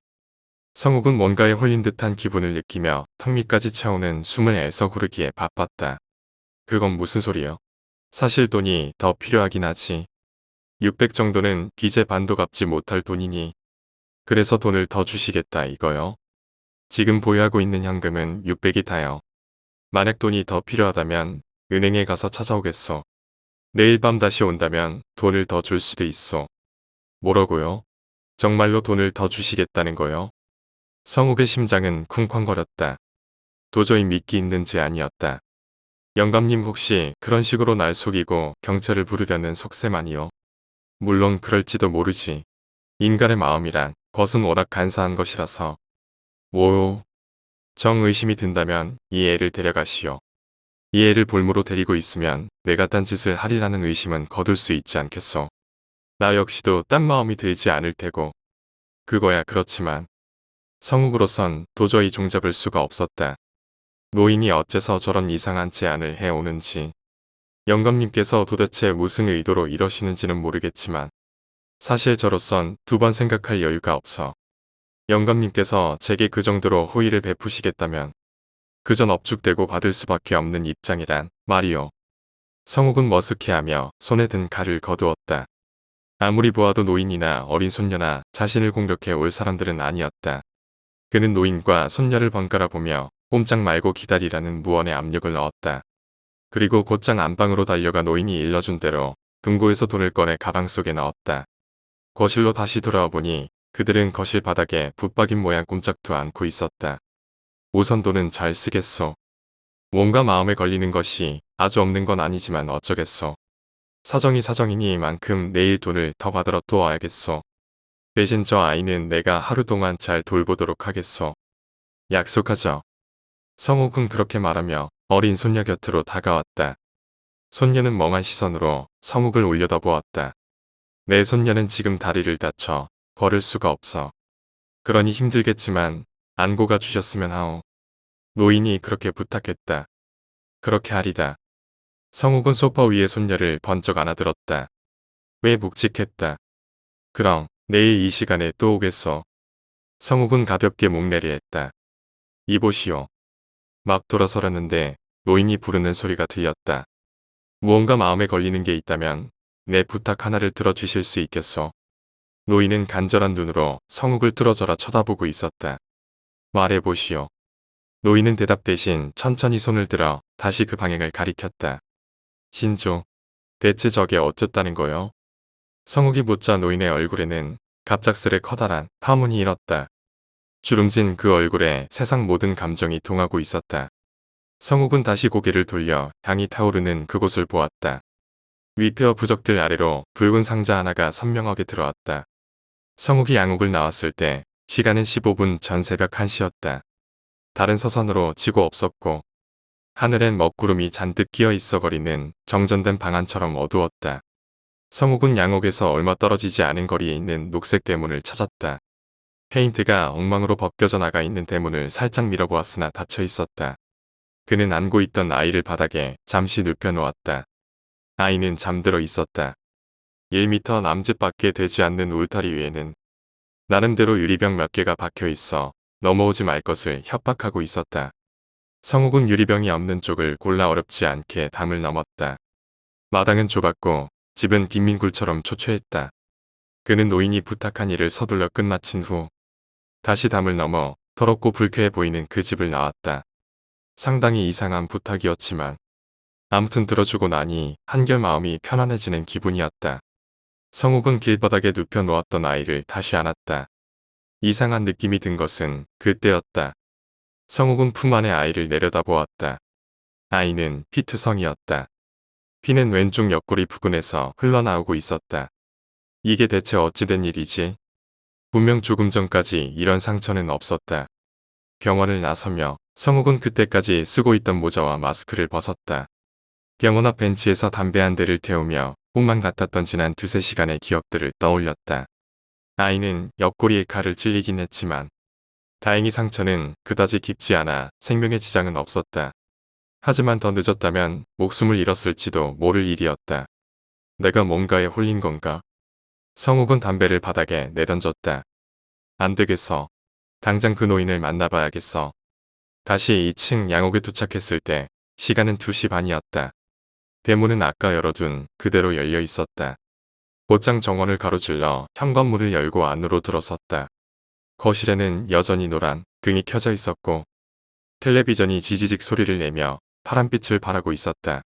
성욱은 뭔가에 홀린 듯한 기분을 느끼며 턱 밑까지 차오는 숨을 애써 고르기에 바빴다. 그건 무슨 소리요? 사실 돈이 더 필요하긴 하지. 600 정도는 빚의 반도 갚지 못할 돈이니 그래서 돈을 더 주시겠다 이거요. 지금 보유하고 있는 현금은 600이 다요. 만약 돈이 더 필요하다면 은행에 가서 찾아오겠소. 내일 밤 다시 온다면 돈을 더 줄 수도 있소. 뭐라고요? 정말로 돈을 더 주시겠다는 거요? 성욱의 심장은 쿵쾅거렸다. 도저히 믿기 힘든 제안이었다. 영감님 혹시 그런 식으로 날 속이고 경찰을 부르려는 속셈 아니요? 물론 그럴지도 모르지. 인간의 마음이란 것은 워낙 간사한 것이라서. 오, 정 의심이 든다면 이 애를 데려가시오. 이 애를 볼모로 데리고 있으면 내가 딴 짓을 하리라는 의심은 거둘 수 있지 않겠소. 나 역시도 딴 마음이 들지 않을 테고. 그거야 그렇지만 성욱으로선 도저히 종잡을 수가 없었다. 노인이 어째서 저런 이상한 제안을 해오는지 영감님께서 도대체 무슨 의도로 이러시는지는 모르겠지만 사실 저로선 두 번 생각할 여유가 없어. 영감님께서 제게 그 정도로 호의를 베푸시겠다면 그전 업죽대고 받을 수밖에 없는 입장이란 말이오. 성욱은 머쓱해하며 손에 든 칼을 거두었다. 아무리 보아도 노인이나 어린 손녀나 자신을 공격해 올 사람들은 아니었다. 그는 노인과 손녀를 번갈아 보며 꼼짝 말고 기다리라는 무언의 압력을 넣었다. 그리고 곧장 안방으로 달려가 노인이 일러준 대로 금고에서 돈을 꺼내 가방 속에 넣었다. 거실로 다시 돌아와 보니 그들은 거실 바닥에 붙박인 모양 꼼짝도 않고 있었다. 우선 돈은 잘 쓰겠소. 뭔가 마음에 걸리는 것이 아주 없는 건 아니지만 어쩌겠소. 사정이 사정이니만큼 내일 돈을 더 받으러 또 와야겠소. 대신 저 아이는 내가 하루 동안 잘 돌보도록 하겠소. 약속하죠. 성욱은 그렇게 말하며 어린 손녀 곁으로 다가왔다. 손녀는 멍한 시선으로 성욱을 올려다보았다. 내 손녀는 지금 다리를 다쳐 걸을 수가 없어. 그러니 힘들겠지만 안고 가 주셨으면 하오. 노인이 그렇게 부탁했다. 그렇게 하리다. 성욱은 소파 위에 손녀를 번쩍 안아들었다. 왜 묵직했다. 그럼 내일 이 시간에 또 오겠어. 성욱은 가볍게 목례를 했다. 이보시오. 막 돌아서려는데 노인이 부르는 소리가 들렸다. 무언가 마음에 걸리는 게 있다면 내 부탁 하나를 들어주실 수 있겠소? 노인은 간절한 눈으로 성욱을 뚫어져라 쳐다보고 있었다. 말해보시오. 노인은 대답 대신 천천히 손을 들어 다시 그 방향을 가리켰다. 신조, 대체 저게 어쩌다는 거요? 성욱이 묻자 노인의 얼굴에는 갑작스레 커다란 파문이 일었다. 주름진 그 얼굴에 세상 모든 감정이 동하고 있었다. 성욱은 다시 고개를 돌려 향이 타오르는 그곳을 보았다. 위페어 부적들 아래로 붉은 상자 하나가 선명하게 들어왔다. 성욱이 양옥을 나왔을 때 시간은 15분 전 새벽 1시였다. 달은 서산으로 지고 없었고 하늘엔 먹구름이 잔뜩 끼어 있어거리는 정전된 방안처럼 어두웠다. 성욱은 양옥에서 얼마 떨어지지 않은 거리에 있는 녹색 대문을 찾았다. 페인트가 엉망으로 벗겨져 나가 있는 대문을 살짝 밀어보았으나 닫혀 있었다. 그는 안고 있던 아이를 바닥에 잠시 눕혀놓았다. 아이는 잠들어 있었다. 1미터 남짓밖에 되지 않는 울타리 위에는 나름대로 유리병 몇 개가 박혀 있어 넘어오지 말 것을 협박하고 있었다. 성욱은 유리병이 없는 쪽을 골라 어렵지 않게 담을 넘었다. 마당은 좁았고 집은 빈민굴처럼 초췌했다. 그는 노인이 부탁한 일을 서둘러 끝마친 후 다시 담을 넘어 더럽고 불쾌해 보이는 그 집을 나왔다. 상당히 이상한 부탁이었지만 아무튼 들어주고 나니 한결 마음이 편안해지는 기분이었다. 성욱은 길바닥에 눕혀 놓았던 아이를 다시 안았다. 이상한 느낌이 든 것은 그때였다. 성욱은 품 안에 아이를 내려다보았다. 아이는 피투성이었다. 피는 왼쪽 옆구리 부근에서 흘러나오고 있었다. 이게 대체 어찌된 일이지? 분명 조금 전까지 이런 상처는 없었다. 병원을 나서며 성욱은 그때까지 쓰고 있던 모자와 마스크를 벗었다. 병원 앞 벤치에서 담배 한 대를 태우며 꿈만 같았던 지난 2~3시간의 기억들을 떠올렸다. 아이는 옆구리에 칼을 찔리긴 했지만 다행히 상처는 그다지 깊지 않아 생명에 지장은 없었다. 하지만 더 늦었다면 목숨을 잃었을지도 모를 일이었다. 내가 뭔가에 홀린 건가? 성욱은 담배를 바닥에 내던졌다. 안 되겠어. 당장 그 노인을 만나봐야겠어. 다시 2층 양옥에 도착했을 때 시간은 2시 반이었다. 대문은 아까 열어둔 그대로 열려 있었다. 곧장 정원을 가로질러 현관문을 열고 안으로 들어섰다. 거실에는 여전히 노란 등이 켜져 있었고 텔레비전이 지지직 소리를 내며 파란빛을 발하고 있었다.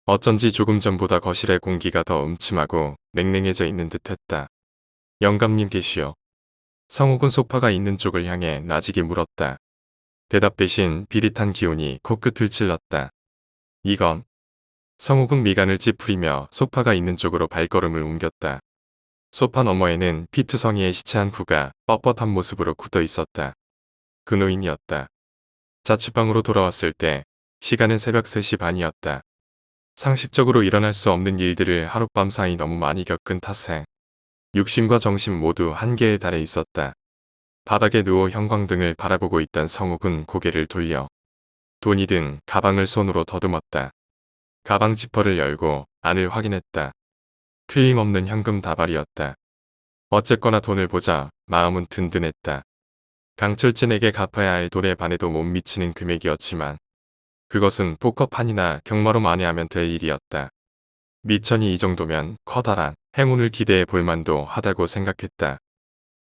어쩐지 조금 전보다 거실의 공기가 더 음침하고 냉랭해져 있는 듯했다. 영감님 계시오. 성욱은 소파가 있는 쪽을 향해 나지게 물었다. 대답 대신 비릿한 기운이 코끝을 찔렀다. 이건. 성욱은 미간을 찌푸리며 소파가 있는 쪽으로 발걸음을 옮겼다. 소파 너머에는 피투성이의 시체한 부가 뻣뻣한 모습으로 굳어 있었다. 그 노인이었다. 자취방으로 돌아왔을 때 시간은 새벽 3시 반이었다. 상식적으로 일어날 수 없는 일들을 하룻밤 사이 너무 많이 겪은 탓에 육신과 정신 모두 한계에 달해 있었다. 바닥에 누워 형광등을 바라보고 있던 성욱은 고개를 돌려 돈이 든 가방을 손으로 더듬었다. 가방 지퍼를 열고 안을 확인했다. 틀림없는 현금 다발이었다. 어쨌거나 돈을 보자 마음은 든든했다. 강철진에게 갚아야 할 돈에 반해도 못 미치는 금액이었지만 그것은 포커판이나 경마로 만회하면 될 일이었다. 미천이 이 정도면 커다란 행운을 기대해 볼 만도 하다고 생각했다.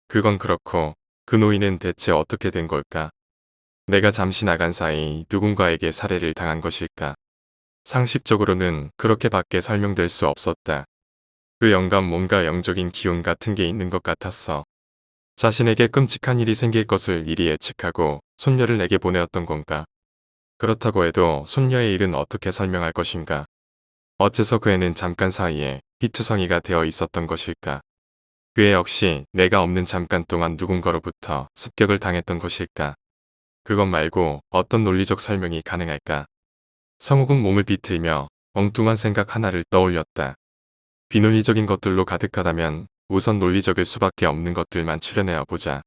그건 그렇고 그 노인은 대체 어떻게 된 걸까? 내가 잠시 나간 사이 누군가에게 살해를 당한 것일까? 상식적으로는 그렇게밖에 설명될 수 없었다. 그 영감 뭔가 영적인 기운 같은 게 있는 것 같았어. 자신에게 끔찍한 일이 생길 것을 미리 예측하고 손녀를 내게 보내었던 건가? 그렇다고 해도 손녀의 일은 어떻게 설명할 것인가? 어째서 그 애는 잠깐 사이에 피투성이가 되어 있었던 것일까? 그 애 역시 내가 없는 잠깐 동안 누군가로부터 습격을 당했던 것일까? 그것 말고 어떤 논리적 설명이 가능할까? 성욱은 몸을 비틀며 엉뚱한 생각 하나를 떠올렸다. 비논리적인 것들로 가득하다면 우선 논리적일 수밖에 없는 것들만 추려내어 보자.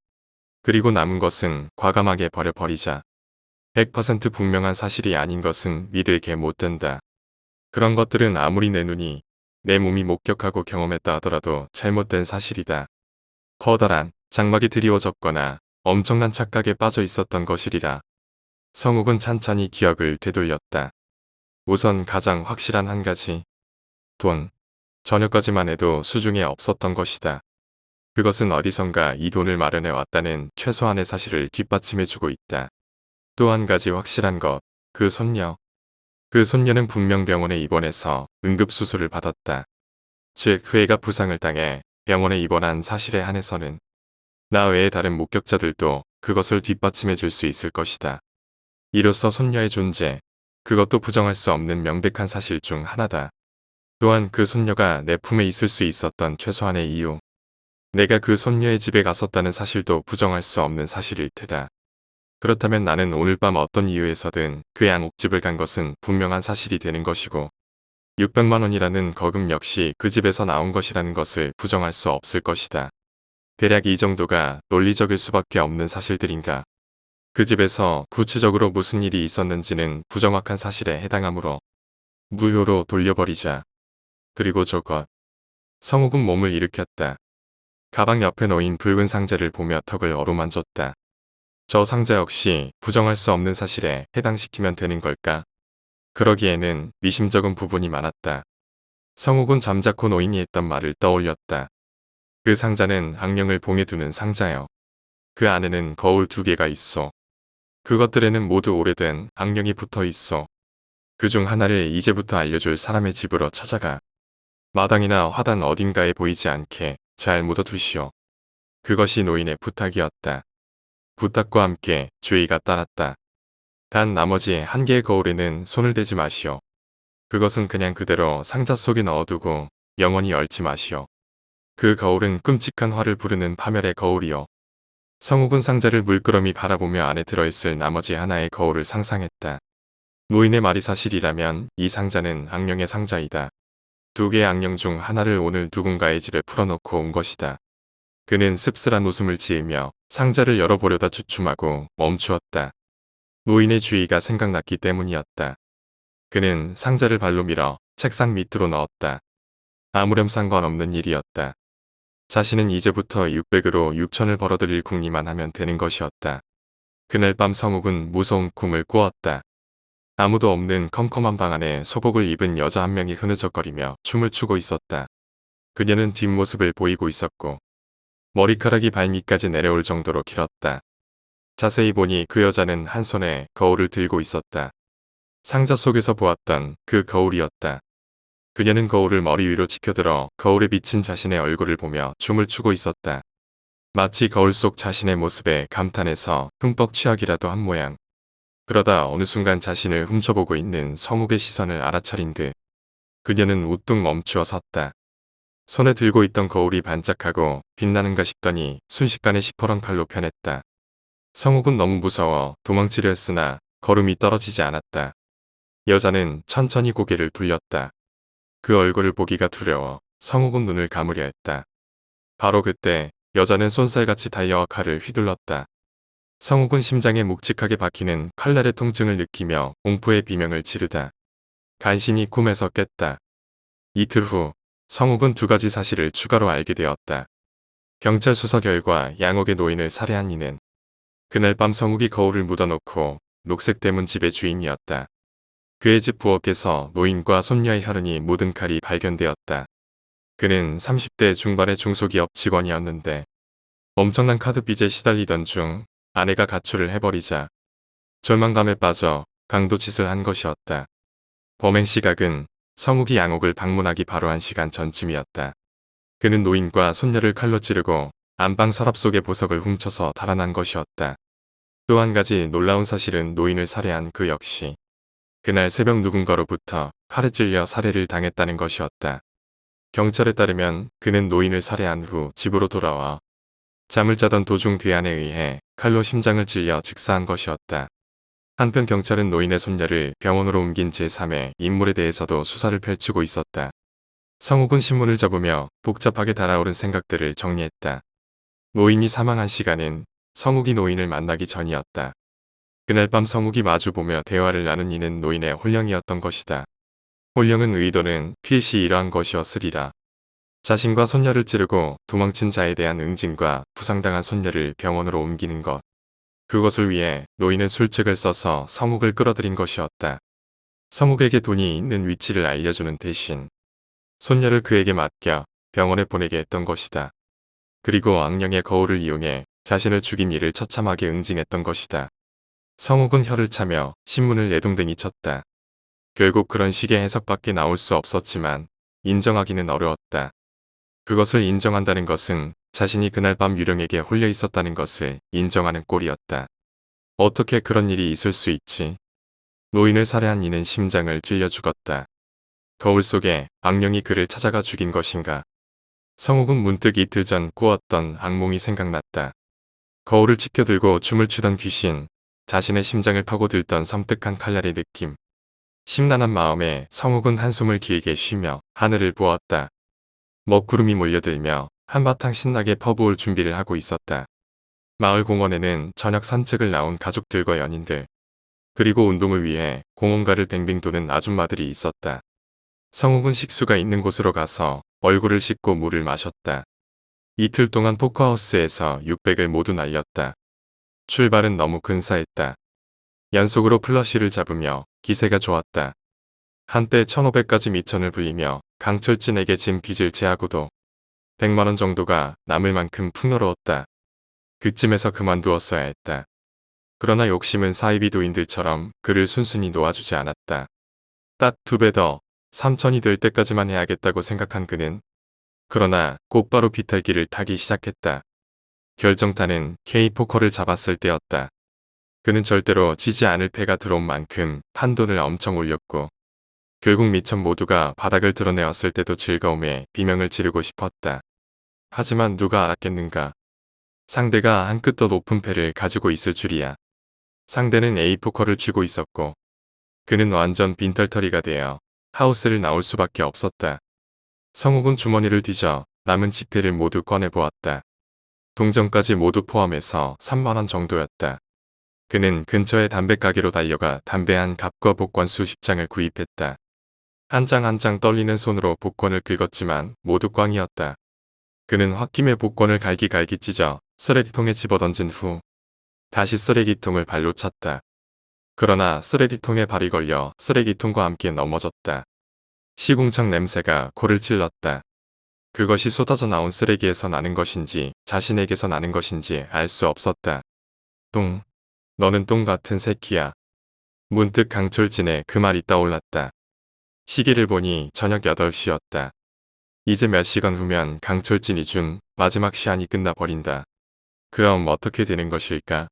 그리고 남은 것은 과감하게 버려버리자. 100% 분명한 사실이 아닌 것은 믿을 게 못 된다. 그런 것들은 아무리 내 눈이, 내 몸이 목격하고 경험했다 하더라도 잘못된 사실이다. 커다란 장막이 드리워졌거나 엄청난 착각에 빠져 있었던 것이리라. 성욱은 찬찬히 기억을 되돌렸다. 우선 가장 확실한 한 가지. 돈. 저녁까지만 해도 수중에 없었던 것이다. 그것은 어디선가 이 돈을 마련해 왔다는 최소한의 사실을 뒷받침해주고 있다. 또 한 가지 확실한 것. 그 손녀. 그 손녀는 분명 병원에 입원해서 응급수술을 받았다. 즉 그 애가 부상을 당해 병원에 입원한 사실에 한해서는 나 외에 다른 목격자들도 그것을 뒷받침해 줄 수 있을 것이다. 이로써 손녀의 존재, 그것도 부정할 수 없는 명백한 사실 중 하나다. 또한 그 손녀가 내 품에 있을 수 있었던 최소한의 이유, 내가 그 손녀의 집에 갔었다는 사실도 부정할 수 없는 사실일 테다. 그렇다면 나는 오늘 밤 어떤 이유에서든 그 양옥집을 간 것은 분명한 사실이 되는 것이고 600만 원이라는 거금 역시 그 집에서 나온 것이라는 것을 부정할 수 없을 것이다. 대략 이 정도가 논리적일 수밖에 없는 사실들인가. 그 집에서 구체적으로 무슨 일이 있었는지는 부정확한 사실에 해당하므로 무효로 돌려버리자. 그리고 저것. 성욱은 몸을 일으켰다. 가방 옆에 놓인 붉은 상자를 보며 턱을 어루만졌다. 저 상자 역시 부정할 수 없는 사실에 해당시키면 되는 걸까? 그러기에는 미심쩍은 부분이 많았다. 성욱은 잠자코 노인이 했던 말을 떠올렸다. 그 상자는 악령을 봉해 두는 상자요. 그 안에는 거울 2개가 있어. 그것들에는 모두 오래된 악령이 붙어 있어. 그중 하나를 이제부터 알려줄 사람의 집으로 찾아가. 마당이나 화단 어딘가에 보이지 않게 잘 묻어두시오. 그것이 노인의 부탁이었다. 부탁과 함께 주의가 따랐다. 단 나머지 1개의 거울에는 손을 대지 마시오. 그것은 그냥 그대로 상자 속에 넣어두고 영원히 열지 마시오. 그 거울은 끔찍한 화를 부르는 파멸의 거울이요. 성욱은 상자를 물끄러미 바라보며 안에 들어있을 나머지 하나의 거울을 상상했다. 노인의 말이 사실이라면 이 상자는 악령의 상자이다. 2개의 악령 중 하나를 오늘 누군가의 집에 풀어놓고 온 것이다. 그는 씁쓸한 웃음을 지으며 상자를 열어보려다 주춤하고 멈추었다. 노인의 주의가 생각났기 때문이었다. 그는 상자를 발로 밀어 책상 밑으로 넣었다. 아무렴 상관없는 일이었다. 자신은 이제부터 600으로 6천을 벌어들일 궁리만 하면 되는 것이었다. 그날 밤 성욱은 무서운 꿈을 꾸었다. 아무도 없는 컴컴한 방 안에 소복을 입은 여자 한 명이 흐느적거리며 춤을 추고 있었다. 그녀는 뒷모습을 보이고 있었고 머리카락이 발밑까지 내려올 정도로 길었다. 자세히 보니 그 여자는 한 손에 거울을 들고 있었다. 상자 속에서 보았던 그 거울이었다. 그녀는 거울을 머리 위로 치켜들어 거울에 비친 자신의 얼굴을 보며 춤을 추고 있었다. 마치 거울 속 자신의 모습에 감탄해서 흠뻑 취하기라도 한 모양. 그러다 어느 순간 자신을 훔쳐보고 있는 성욱의 시선을 알아차린 듯 그녀는 우뚝 멈추어 섰다. 손에 들고 있던 거울이 반짝하고 빛나는가 싶더니 순식간에 시퍼런 칼로 변했다. 성욱은 너무 무서워 도망치려 했으나 걸음이 떨어지지 않았다. 여자는 천천히 고개를 돌렸다. 그 얼굴을 보기가 두려워 성욱은 눈을 감으려 했다. 바로 그때 여자는 쏜살같이 달려와 칼을 휘둘렀다. 성욱은 심장에 묵직하게 박히는 칼날의 통증을 느끼며 공포의 비명을 지르다 간신히 꿈에서 깼다. 이틀 후 성욱은 2가지 사실을 추가로 알게 되었다. 경찰 수사 결과 양옥의 노인을 살해한 이는 그날 밤 성욱이 거울을 묻어놓고 녹색 대문 집의 주인이었다. 그의 집 부엌에서 노인과 손녀의 혈흔이 묻은 칼이 발견되었다. 그는 30대 중반의 중소기업 직원이었는데 엄청난 카드빚에 시달리던 중 아내가 가출을 해버리자 절망감에 빠져 강도짓을 한 것이었다. 범행 시각은 성욱이 양옥을 방문하기 바로 1시간 전쯤이었다. 그는 노인과 손녀를 칼로 찌르고 안방 서랍 속의 보석을 훔쳐서 달아난 것이었다. 또 한 가지 놀라운 사실은 노인을 살해한 그 역시 그날 새벽 누군가로부터 칼에 찔려 살해를 당했다는 것이었다. 경찰에 따르면 그는 노인을 살해한 후 집으로 돌아와 잠을 자던 도중 괴한에 의해 칼로 심장을 찔려 즉사한 것이었다. 한편 경찰은 노인의 손녀를 병원으로 옮긴 제3의 인물에 대해서도 수사를 펼치고 있었다. 성욱은 신문을 접으며 복잡하게 달아오른 생각들을 정리했다. 노인이 사망한 시간은 성욱이 노인을 만나기 전이었다. 그날 밤 성욱이 마주보며 대화를 나눈 이는 노인의 혼령이었던 것이다. 홀령은 의도는 필시 이러한 것이었으리라. 자신과 손녀를 찌르고 도망친 자에 대한 응징과 부상당한 손녀를 병원으로 옮기는 것. 그것을 위해 노인은 술책을 써서 성욱을 끌어들인 것이었다. 성욱에게 돈이 있는 위치를 알려주는 대신 손녀를 그에게 맡겨 병원에 보내게 했던 것이다. 그리고 악령의 거울을 이용해 자신을 죽인 이를 처참하게 응징했던 것이다. 성욱은 혀를 차며 신문을 내동댕이 쳤다. 결국 그런 식의 해석밖에 나올 수 없었지만 인정하기는 어려웠다. 그것을 인정한다는 것은 자신이 그날 밤 유령에게 홀려 있었다는 것을 인정하는 꼴이었다. 어떻게 그런 일이 있을 수 있지? 노인을 살해한 이는 심장을 찔려 죽었다. 거울 속에 악령이 그를 찾아가 죽인 것인가? 성욱은 문득 이틀 전 꾸었던 악몽이 생각났다. 거울을 치켜들고 춤을 추던 귀신, 자신의 심장을 파고들던 섬뜩한 칼날의 느낌. 심란한 마음에 성욱은 한숨을 길게 쉬며 하늘을 보았다. 먹구름이 몰려들며 한바탕 신나게 퍼부을 준비를 하고 있었다. 마을 공원에는 저녁 산책을 나온 가족들과 연인들, 그리고 운동을 위해 공원가를 뱅뱅 도는 아줌마들이 있었다. 성욱은 식수가 있는 곳으로 가서 얼굴을 씻고 물을 마셨다. 이틀 동안 포커하우스에서 600을 모두 날렸다. 출발은 너무 근사했다. 연속으로 플러시를 잡으며 기세가 좋았다. 한때 1500까지 미천을 불리며 강철진에게 진 빚을 제하고도 100만원 정도가 남을 만큼 풍요로웠다. 그쯤에서 그만두었어야 했다. 그러나 욕심은 사이비도인들처럼 그를 순순히 놓아주지 않았다. 딱 2배 더 3000이 될 때까지만 해야겠다고 생각한 그는 그러나 곧바로 비탈기를 타기 시작했다. 결정타는 K포커를 잡았을 때였다. 그는 절대로 지지 않을 패가 들어온 만큼 판돈을 엄청 올렸고 결국 미천 모두가 바닥을 드러내었을 때도 즐거움에 비명을 지르고 싶었다. 하지만 누가 알았겠는가. 상대가 한 끗 더 높은 패를 가지고 있을 줄이야. 상대는 A포커를 쥐고 있었고 그는 완전 빈털터리가 되어 하우스를 나올 수밖에 없었다. 성욱은 주머니를 뒤져 남은 지폐를 모두 꺼내보았다. 동전까지 모두 포함해서 3만원 정도였다. 그는 근처의 담배가게로 달려가 담배 한 갑과 복권 수십 장을 구입했다. 한 장 한 장 떨리는 손으로 복권을 긁었지만 모두 꽝이었다. 그는 홧김에 복권을 갈기갈기 찢어 쓰레기통에 집어던진 후 다시 쓰레기통을 발로 찼다. 그러나 쓰레기통에 발이 걸려 쓰레기통과 함께 넘어졌다. 시궁창 냄새가 코를 찔렀다. 그것이 쏟아져 나온 쓰레기에서 나는 것인지 자신에게서 나는 것인지 알 수 없었다. 똥. 너는 똥 같은 새끼야. 문득 강철진의 그 말이 떠올랐다. 시계를 보니 저녁 8시였다. 이제 몇 시간 후면 강철진이 준 마지막 시한이 끝나버린다. 그럼 어떻게 되는 것일까?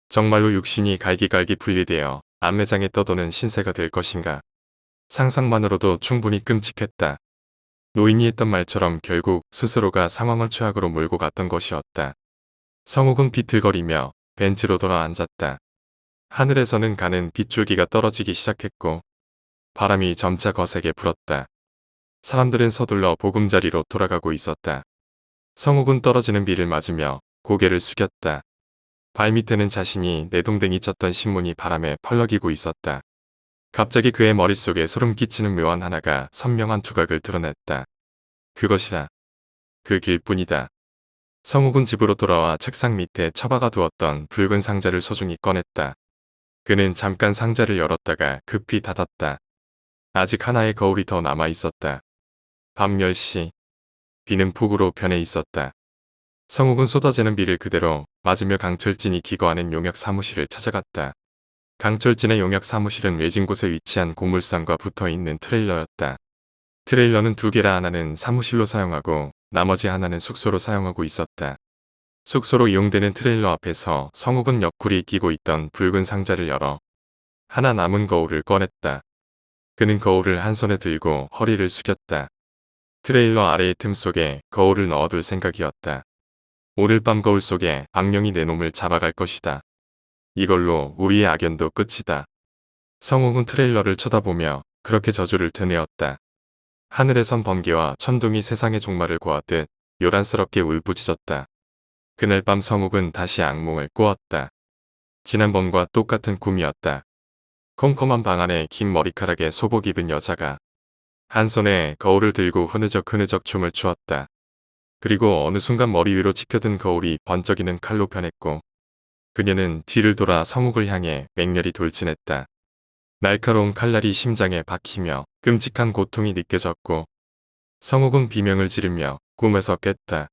정말로 육신이 갈기갈기 분리되어 안매장에 떠도는 신세가 될 것인가? 상상만으로도 충분히 끔찍했다. 노인이 했던 말처럼 결국 스스로가 상황을 최악으로 몰고 갔던 것이었다. 성욱은 비틀거리며 벤치로 돌아 앉았다. 하늘에서는 가는 빗줄기가 떨어지기 시작했고 바람이 점차 거세게 불었다. 사람들은 서둘러 보금자리로 돌아가고 있었다. 성욱은 떨어지는 비를 맞으며 고개를 숙였다. 발밑에는 자신이 내동댕이 쳤던 신문이 바람에 펄럭이고 있었다. 갑자기 그의 머릿속에 소름 끼치는 묘안 하나가 선명한 두각을 드러냈다. 그것이다. 그 길뿐이다. 성욱은 집으로 돌아와 책상 밑에 처박아 두었던 붉은 상자를 소중히 꺼냈다. 그는 잠깐 상자를 열었다가 급히 닫았다. 아직 하나의 거울이 더 남아 있었다. 밤 10시. 비는 폭우로 변해 있었다. 성욱은 쏟아지는 비를 그대로 맞으며 강철진이 기거하는 용역 사무실을 찾아갔다. 강철진의 용역 사무실은 외진 곳에 위치한 고물상과 붙어있는 트레일러였다. 트레일러는 2개라 하나는 사무실로 사용하고 나머지 하나는 숙소로 사용하고 있었다. 숙소로 이용되는 트레일러 앞에서 성욱은 옆구리에 끼고 있던 붉은 상자를 열어 하나 남은 거울을 꺼냈다. 그는 거울을 한 손에 들고 허리를 숙였다. 트레일러 아래의 틈 속에 거울을 넣어둘 생각이었다. 오늘 밤 거울 속에 악령이 내 놈을 잡아갈 것이다. 이걸로 우리의 악연도 끝이다. 성욱은 트레일러를 쳐다보며 그렇게 저주를 되뇌었다. 하늘에선 번개와 천둥이 세상의 종말을 고하듯 요란스럽게 울부짖었다. 그날 밤 성욱은 다시 악몽을 꾸었다. 지난번과 똑같은 꿈이었다. 컴컴한 방 안에 긴 머리카락에 소복 입은 여자가 한 손에 거울을 들고 흐느적 춤을 추었다. 그리고 어느 순간 머리 위로 치켜든 거울이 번쩍이는 칼로 변했고 그녀는 뒤를 돌아 성욱을 향해 맹렬히 돌진했다. 날카로운 칼날이 심장에 박히며 끔찍한 고통이 느껴졌고 성욱은 비명을 지르며 꿈에서 깼다.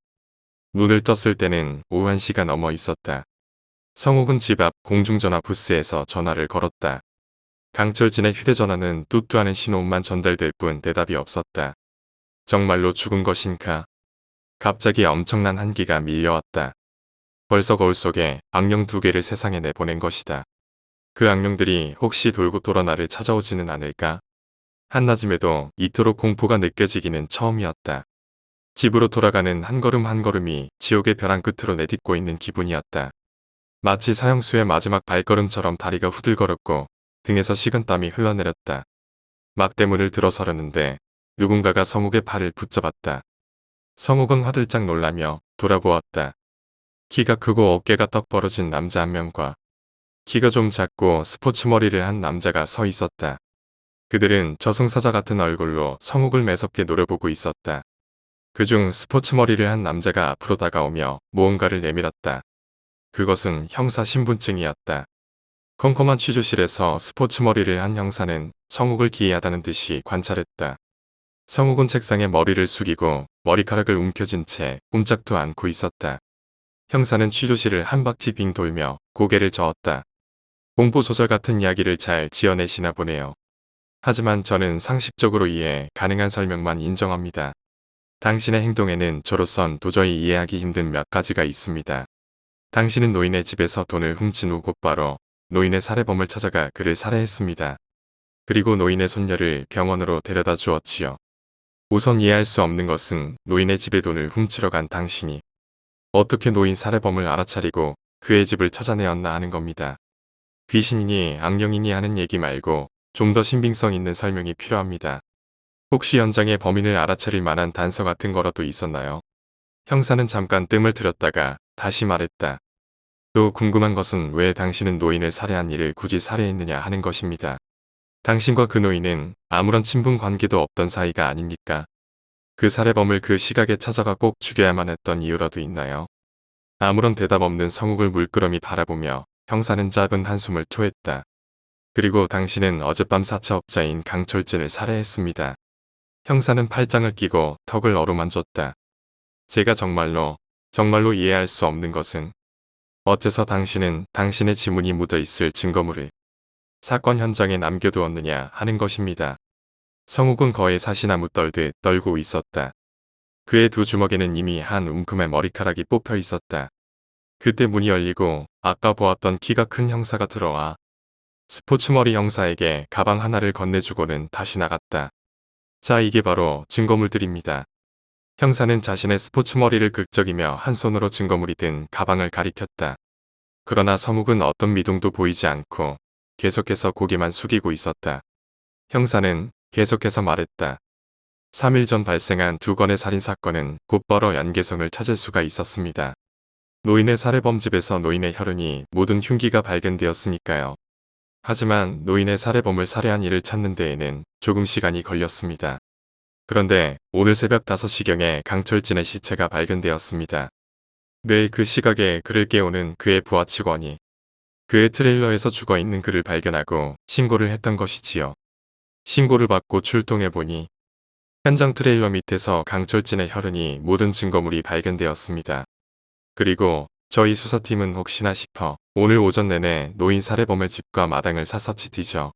눈을 떴을 때는 오후 1시가 넘어 있었다. 성욱은 집 앞 공중전화 부스에서 전화를 걸었다. 강철진의 휴대전화는 뚜뚜하는 신호음만 전달될 뿐 대답이 없었다. 정말로 죽은 것인가? 갑자기 엄청난 한기가 밀려왔다. 벌써 거울 속에 악령 2개를 세상에 내보낸 것이다. 그 악령들이 혹시 돌고 돌아 나를 찾아오지는 않을까? 한낮임에도 이토록 공포가 느껴지기는 처음이었다. 집으로 돌아가는 한 걸음 한 걸음이 지옥의 벼랑 끝으로 내딛고 있는 기분이었다. 마치 사형수의 마지막 발걸음처럼 다리가 후들거렸고 등에서 식은땀이 흘러내렸다. 막대문을 들어서려는데 누군가가 성욱의 팔을 붙잡았다. 성욱은 화들짝 놀라며 돌아보았다. 키가 크고 어깨가 떡 벌어진 남자 한 명과 키가 좀 작고 스포츠 머리를 한 남자가 서 있었다. 그들은 저승사자 같은 얼굴로 성욱을 매섭게 노려보고 있었다. 그중 스포츠 머리를 한 남자가 앞으로 다가오며 무언가를 내밀었다. 그것은 형사 신분증이었다. 컴컴한 취조실에서 스포츠 머리를 한 형사는 성욱을 기이하다는 듯이 관찰했다. 성욱은 책상에 머리를 숙이고 머리카락을 움켜쥔 채 꼼짝도 않고 있었다. 형사는 취조실을 한 바퀴 빙 돌며 고개를 저었다. 공포소설 같은 이야기를 잘 지어내시나 보네요. 하지만 저는 상식적으로 이해 가능한 설명만 인정합니다. 당신의 행동에는 저로선 도저히 이해하기 힘든 몇 가지가 있습니다. 당신은 노인의 집에서 돈을 훔친 후 곧바로 노인의 살해범을 찾아가 그를 살해했습니다. 그리고 노인의 손녀를 병원으로 데려다 주었지요. 우선 이해할 수 없는 것은 노인의 집에 돈을 훔치러 간 당신이 어떻게 노인 살해범을 알아차리고 그의 집을 찾아내었나 하는 겁니다. 귀신이니 악령이니 하는 얘기 말고 좀 더 신빙성 있는 설명이 필요합니다. 혹시 현장에 범인을 알아차릴 만한 단서 같은 거라도 있었나요? 형사는 잠깐 뜸을 들였다가 다시 말했다. 또 궁금한 것은 왜 당신은 노인을 살해한 일을 굳이 살해했느냐 하는 것입니다. 당신과 그 노인은 아무런 친분 관계도 없던 사이가 아닙니까? 그 살해범을 그 시각에 찾아가 꼭 죽여야만 했던 이유라도 있나요? 아무런 대답 없는 성욱을 물끄러미 바라보며 형사는 짧은 한숨을 토했다. 그리고 당신은 어젯밤 사채업자인 강철진을 살해했습니다. 형사는 팔짱을 끼고 턱을 어루만졌다. 제가 정말로 이해할 수 없는 것은 어째서 당신은 당신의 지문이 묻어있을 증거물을 사건 현장에 남겨두었느냐 하는 것입니다. 성욱은 거의 사시나무 떨듯 떨고 있었다. 그의 두 주먹에는 이미 한 움큼의 머리카락이 뽑혀 있었다. 그때 문이 열리고 아까 보았던 키가 큰 형사가 들어와 스포츠머리 형사에게 가방 하나를 건네주고는 다시 나갔다. 자, 이게 바로 증거물들입니다. 형사는 자신의 스포츠머리를 극적이며 한 손으로 증거물이 든 가방을 가리켰다. 그러나 성욱은 어떤 미동도 보이지 않고 계속해서 고개만 숙이고 있었다. 형사는 계속해서 말했다. 3일 전 발생한 2건의 살인사건은 곧바로 연계성을 찾을 수가 있었습니다. 노인의 살해범 집에서 노인의 혈흔이 묻은 흉기가 발견되었으니까요. 하지만 노인의 살해범을 살해한 이를 찾는 데에는 조금 시간이 걸렸습니다. 그런데 오늘 새벽 5시경에 강철진의 시체가 발견되었습니다. 매일 그 시각에 그를 깨우는 그의 부하 직원이 그의 트레일러에서 죽어있는 그를 발견하고 신고를 했던 것이지요. 신고를 받고 출동해보니 현장 트레일러 밑에서 강철진의 혈흔이 묻은 증거물이 발견되었습니다. 그리고 저희 수사팀은 혹시나 싶어 오늘 오전 내내 노인 살해범의 집과 마당을 샅샅이 뒤져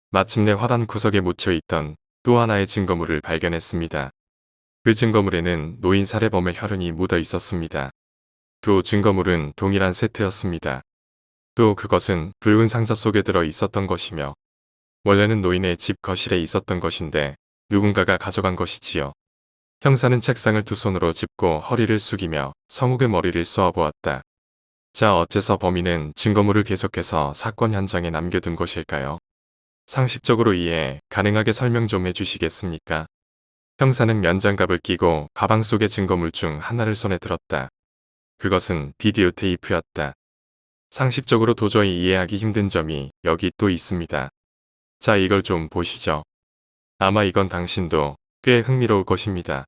마침내 화단 구석에 묻혀있던 또 하나의 증거물을 발견했습니다. 그 증거물에는 노인 살해범의 혈흔이 묻어 있었습니다. 두 증거물은 동일한 세트였습니다. 또 그것은 붉은 상자 속에 들어 있었던 것이며 원래는 노인의 집 거실에 있었던 것인데 누군가가 가져간 것이지요. 형사는 책상을 두 손으로 짚고 허리를 숙이며 성욱의 머리를 쏘아보았다. 자, 어째서 범인은 증거물을 계속해서 사건 현장에 남겨둔 것일까요? 상식적으로 이해 가능하게 설명 좀 해주시겠습니까? 형사는 면장갑을 끼고 가방 속의 증거물 중 하나를 손에 들었다. 그것은 비디오 테이프였다. 상식적으로 도저히 이해하기 힘든 점이 여기 또 있습니다. 자, 이걸 좀 보시죠. 아마 이건 당신도 꽤 흥미로울 것입니다.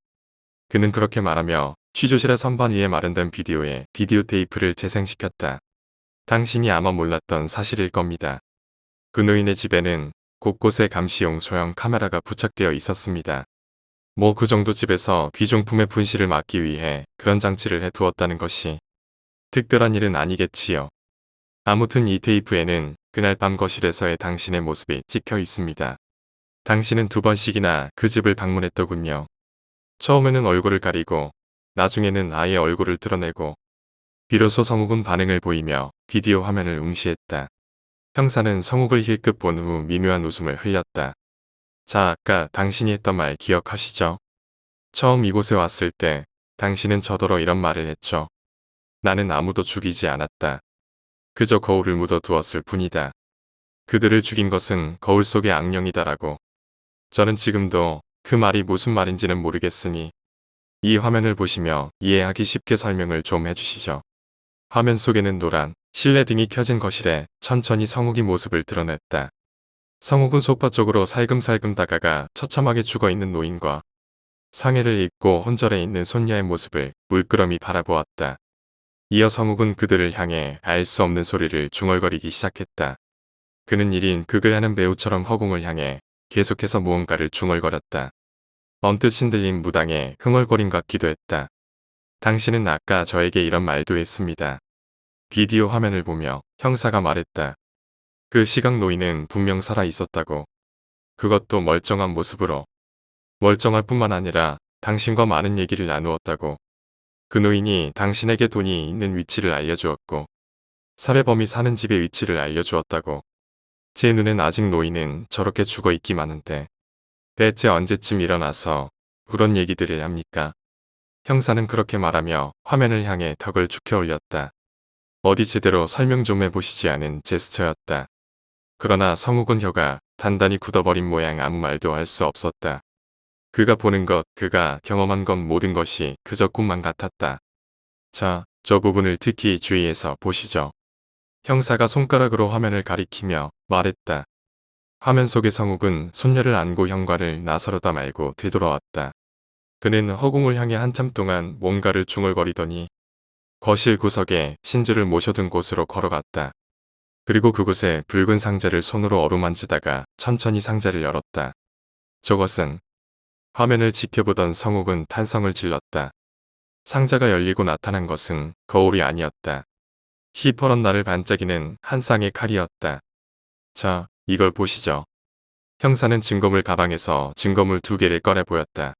그는 그렇게 말하며 취조실의 선반 위에 마련된 비디오에 비디오 테이프를 재생시켰다. 당신이 아마 몰랐던 사실일 겁니다. 그 노인의 집에는 곳곳에 감시용 소형 카메라가 부착되어 있었습니다. 뭐 그 정도 집에서 귀중품의 분실을 막기 위해 그런 장치를 해두었다는 것이 특별한 일은 아니겠지요. 아무튼 이 테이프에는 그날 밤 거실에서의 당신의 모습이 찍혀 있습니다. 당신은 2번씩이나 그 집을 방문했더군요. 처음에는 얼굴을 가리고 나중에는 아예 얼굴을 드러내고 비로소 성욱은 반응을 보이며 비디오 화면을 응시했다. 형사는 성욱을 힐끗 본 후 미묘한 웃음을 흘렸다. 자, 아까 당신이 했던 말 기억하시죠? 처음 이곳에 왔을 때 당신은 저더러 이런 말을 했죠. 나는 아무도 죽이지 않았다. 그저 거울을 묻어두었을 뿐이다. 그들을 죽인 것은 거울 속의 악령이다라고. 저는 지금도 그 말이 무슨 말인지는 모르겠으니 이 화면을 보시며 이해하기 쉽게 설명을 좀 해주시죠. 화면 속에는 노란 실내 등이 켜진 거실에 천천히 성욱이 모습을 드러냈다. 성욱은 소파 쪽으로 살금살금 다가가 처참하게 죽어있는 노인과 상해를 입고 혼절해 있는 손녀의 모습을 물끄러미 바라보았다. 이어 성욱은 그들을 향해 알 수 없는 소리를 중얼거리기 시작했다. 그는 1인 극을 하는 배우처럼 허공을 향해 계속해서 무언가를 중얼거렸다. 언뜻 신들린 무당의 흥얼거림 같기도 했다. 당신은 아까 저에게 이런 말도 했습니다. 비디오 화면을 보며 형사가 말했다. 그 시각 노인은 분명 살아 있었다고. 그것도 멀쩡한 모습으로. 멀쩡할 뿐만 아니라 당신과 많은 얘기를 나누었다고. 그 노인이 당신에게 돈이 있는 위치를 알려주었고 살해범이 사는 집의 위치를 알려주었다고. 제 눈엔 아직 노인은 저렇게 죽어있기만 한데 대체 언제쯤 일어나서 그런 얘기들을 합니까? 형사는 그렇게 말하며 화면을 향해 턱을 축혀 올렸다. 어디 제대로 설명 좀 해보시지 않은 제스처였다. 그러나 성욱은 혀가 단단히 굳어버린 모양 아무 말도 할 수 없었다. 그가 보는 것, 그가 경험한 것 모든 것이 그저 꿈만 같았다. 자, 저 부분을 특히 주의해서 보시죠. 형사가 손가락으로 화면을 가리키며 말했다. 화면 속의 성욱은 손녀를 안고 현관을 나서려다 말고 되돌아왔다. 그는 허공을 향해 한참 동안 뭔가를 중얼거리더니 거실 구석에 신주를 모셔둔 곳으로 걸어갔다. 그리고 그곳에 붉은 상자를 손으로 어루만지다가 천천히 상자를 열었다. 저것은 화면을 지켜보던 성욱은 탄성을 질렀다. 상자가 열리고 나타난 것은 거울이 아니었다. 시퍼런 날을 반짝이는 한 쌍의 칼이었다. 자, 이걸 보시죠. 형사는 증거물 가방에서 증거물 2개를 꺼내 보였다.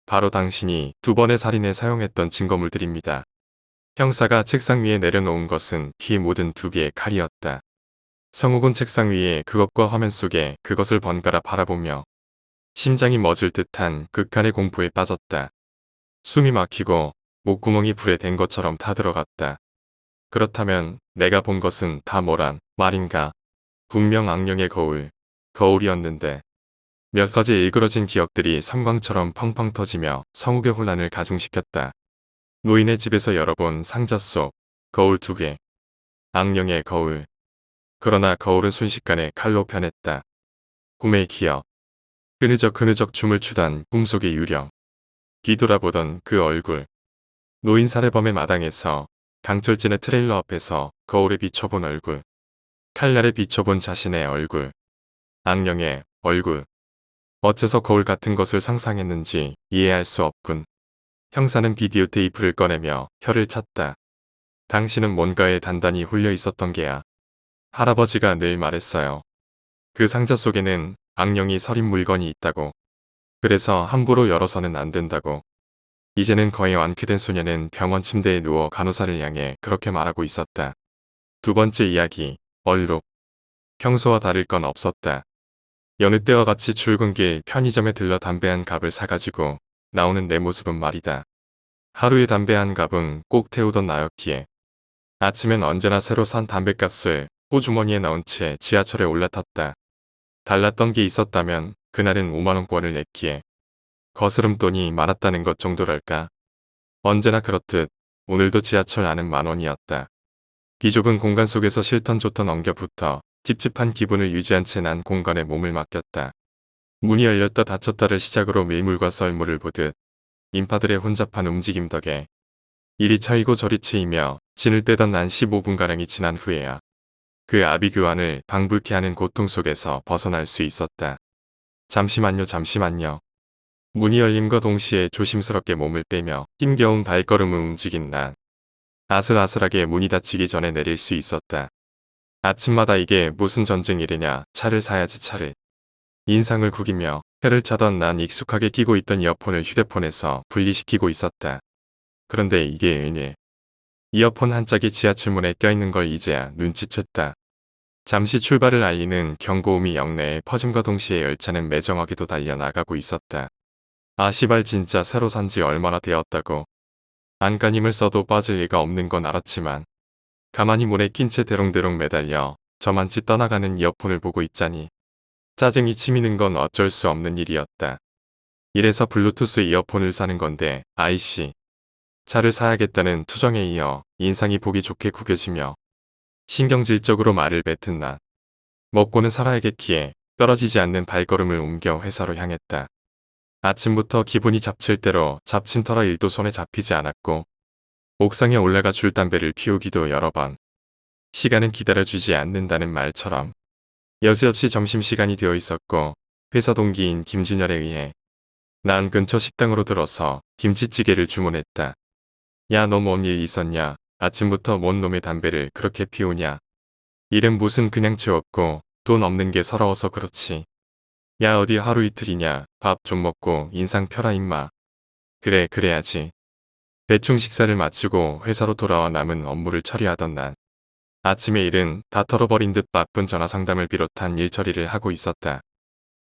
바로 당신이 2번의 살인에 사용했던 증거물들입니다. 형사가 책상 위에 내려놓은 것은 키 묻은 2개의 칼이었다. 성욱은 책상 위에 그것과 화면 속에 그것을 번갈아 바라보며 심장이 멎을 듯한 극한의 공포에 빠졌다. 숨이 막히고 목구멍이 불에 댄 것처럼 타들어갔다. 그렇다면 내가 본 것은 다 뭐란 말인가? 분명 악령의 거울, 거울이었는데 몇 가지 일그러진 기억들이 섬광처럼 펑펑 터지며 성욱의 혼란을 가중시켰다. 노인의 집에서 열어본 상자 속 거울 2개. 악령의 거울. 그러나 거울은 순식간에 칼로 변했다. 꿈의 기억. 그느적 춤을 추던 꿈속의 유령. 뒤돌아보던 그 얼굴. 노인 살해범의 마당에서 강철진의 트레일러 앞에서 거울에 비춰본 얼굴. 칼날에 비춰본 자신의 얼굴. 악령의 얼굴. 어째서 거울 같은 것을 상상했는지 이해할 수 없군. 형사는 비디오 테이프를 꺼내며 혀를 찼다. 당신은 뭔가에 단단히 홀려 있었던 게야. 할아버지가 늘 말했어요. 그 상자 속에는 악령이 서린 물건이 있다고. 그래서 함부로 열어서는 안 된다고. 이제는 거의 완쾌된 소녀는 병원 침대에 누워 간호사를 향해 그렇게 말하고 있었다. 2번째 이야기, 얼룩. 평소와 다를 건 없었다. 여느 때와 같이 출근길 편의점에 들러 담배 한 갑을 사가지고 나오는 내 모습은 말이다. 하루에 담배 한 갑은 꼭 태우던 나였기에 아침엔 언제나 새로 산 담뱃값을 호주머니에 넣은 채 지하철에 올라탔다. 달랐던 게 있었다면 그날은 5만원권을 냈기에 거스름돈이 많았다는 것 정도랄까. 언제나 그렇듯 오늘도 지하철 안은 만원이었다. 비좁은 공간 속에서 싫던 좋던 엉겨붙어 찝찝한 기분을 유지한 채 난 공간에 몸을 맡겼다. 문이 열렸다 닫혔다를 시작으로 밀물과 썰물을 보듯 인파들의 혼잡한 움직임 덕에 이리 차이고 저리 치이며 진을 빼던 난 15분가량이 지난 후에야 그 아비규환을 방불케 하는 고통 속에서 벗어날 수 있었다. 잠시만요, 잠시만요. 문이 열림과 동시에 조심스럽게 몸을 빼며 힘겨운 발걸음을 움직인 난 아슬아슬하게 문이 닫히기 전에 내릴 수 있었다. 아침마다 이게 무슨 전쟁 일이냐, 차를 사야지 차를. 인상을 구기며 혀를 차던 난 익숙하게 끼고 있던 이어폰을 휴대폰에서 분리시키고 있었다. 그런데 이게 웬일. 이어폰 한 짝이 지하철문에 껴있는 걸 이제야 눈치챘다. 잠시 출발을 알리는 경고음이 역내에 퍼짐과 동시에 열차는 매정하게도 달려나가고 있었다. 아 시발 진짜 새로 산지 얼마나 되었다고. 안간힘을 써도 빠질 리가 없는 건 알았지만 가만히 문에 낀 채 대롱대롱 매달려 저만치 떠나가는 이어폰을 보고 있자니 짜증이 치미는 건 어쩔 수 없는 일이었다. 이래서 블루투스 이어폰을 사는 건데 아이씨. 차를 사야겠다는 투정에 이어 인상이 보기 좋게 구겨지며 신경질적으로 말을 뱉은 나. 먹고는 살아야겠기에 떨어지지 않는 발걸음을 옮겨 회사로 향했다. 아침부터 기분이 잡칠 대로 잡친 터라 일도 손에 잡히지 않았고 옥상에 올라가 줄담배를 피우기도 여러 번. 시간은 기다려주지 않는다는 말처럼 여지없이 점심시간이 되어 있었고 회사 동기인 김준열에 의해 난 근처 식당으로 들어서 김치찌개를 주문했다. 야 너 뭔 일 있었냐? 아침부터 뭔 놈의 담배를 그렇게 피우냐? 일은 무슨 그냥 채웠고 돈 없는 게 서러워서 그렇지. 야 어디 하루 이틀이냐? 밥 좀 먹고 인상 펴라 임마. 그래 그래야지. 대충 식사를 마치고 회사로 돌아와 남은 업무를 처리하던 난 아침의 일은 다 털어버린 듯 바쁜 전화상담을 비롯한 일처리를 하고 있었다.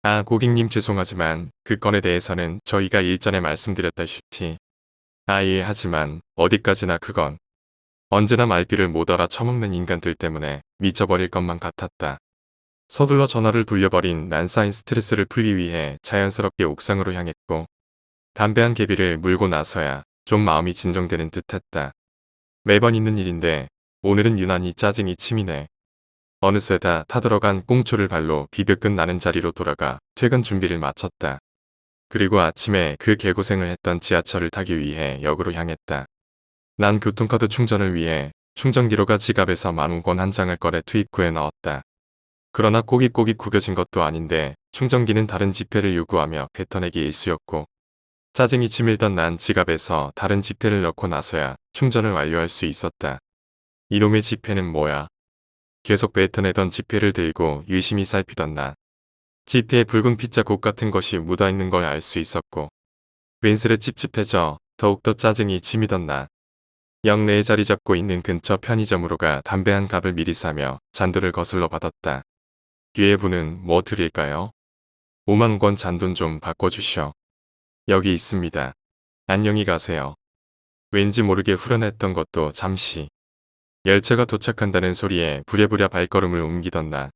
아 고객님 죄송하지만 그 건에 대해서는 저희가 일전에 말씀드렸다시피 예 하지만 어디까지나 그건 언제나 말귀를 못 알아 처먹는 인간들 때문에 미쳐버릴 것만 같았다. 서둘러 전화를 돌려버린 난 쌓인 스트레스를 풀기 위해 자연스럽게 옥상으로 향했고 담배 한 개비를 물고 나서야 좀 마음이 진정되는 듯했다. 매번 있는 일인데 오늘은 유난히 짜증이 치미네. 어느새 다 타들어간 꽁초를 발로 비벼 끝 나는 자리로 돌아가 퇴근 준비를 마쳤다. 그리고 아침에 그 개고생을 했던 지하철을 타기 위해 역으로 향했다. 난 교통카드 충전을 위해 충전기로가 지갑에서 10,000원 한 장을 꺼내 투입구에 넣었다. 그러나 꼬깃꼬깃 구겨진 것도 아닌데 충전기는 다른 지폐를 요구하며 뱉어내기 일쑤였고 짜증이 치밀던 난 지갑에서 다른 지폐를 넣고 나서야 충전을 완료할 수 있었다. 이놈의 지폐는 뭐야? 계속 뱉어내던 지폐를 들고 유심히 살피던 난 지폐에 붉은 피자국 같은 것이 묻어있는 걸 알 수 있었고 왠스레 찝찝해져 더욱더 짜증이 치미던 난 역내에 자리 잡고 있는 근처 편의점으로 가 담배 한 갑을 미리 사며 잔도를 거슬러 받았다. 뒤에 분은 뭐 드릴까요? 50,000원 잔돈 좀 바꿔주셔. 여기 있습니다. 안녕히 가세요. 왠지 모르게 후련했던 것도 잠시. 열차가 도착한다는 소리에 부랴부랴 발걸음을 옮기던 나.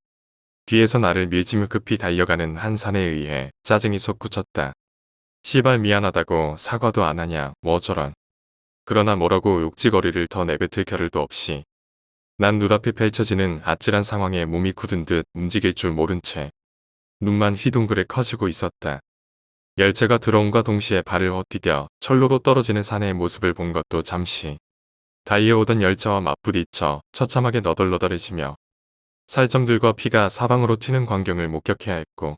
뒤에서 나를 밀치며 급히 달려가는 한 사내에 의해 짜증이 솟구쳤다. 시발 미안하다고 사과도 안 하냐 뭐 저런. 그러나 뭐라고 욕지거리를 더 내뱉을 겨를도 없이 난 눈앞에 펼쳐지는 아찔한 상황에 몸이 굳은 듯 움직일 줄 모른 채 눈만 휘둥그레 커지고 있었다. 열차가 들어온과 동시에 발을 헛디뎌 철로로 떨어지는 사내의 모습을 본 것도 잠시. 달려오던 열차와 맞부딪혀 처참하게 너덜너덜해지며 살점들과 피가 사방으로 튀는 광경을 목격해야 했고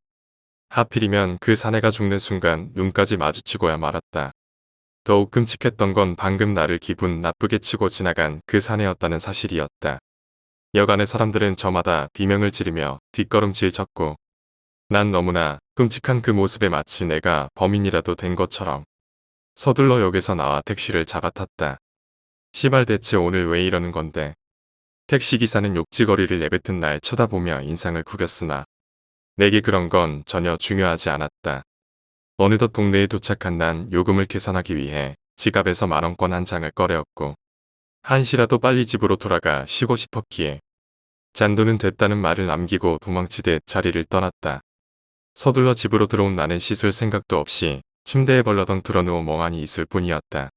하필이면 그 사내가 죽는 순간 눈까지 마주치고야 말았다. 더욱 끔찍했던 건 방금 나를 기분 나쁘게 치고 지나간 그 사내였다는 사실이었다. 역 안의 사람들은 저마다 비명을 지르며 뒷걸음질 쳤고 난 너무나 끔찍한 그 모습에 마치 내가 범인이라도 된 것처럼 서둘러 역에서 나와 택시를 잡아탔다. 시발 대체 오늘 왜 이러는 건데. 택시기사는 욕지거리를 내뱉은 날 쳐다보며 인상을 구겼으나 내게 그런 건 전혀 중요하지 않았다. 어느덧 동네에 도착한 난 요금을 계산하기 위해 지갑에서 10,000원 한 장을 꺼내었고 한시라도 빨리 집으로 돌아가 쉬고 싶었기에 잔돈은 됐다는 말을 남기고 도망치듯 자리를 떠났다. 서둘러 집으로 들어온 나는 씻을 생각도 없이 침대에 벌러덩 드러누워 멍하니 있을 뿐이었다.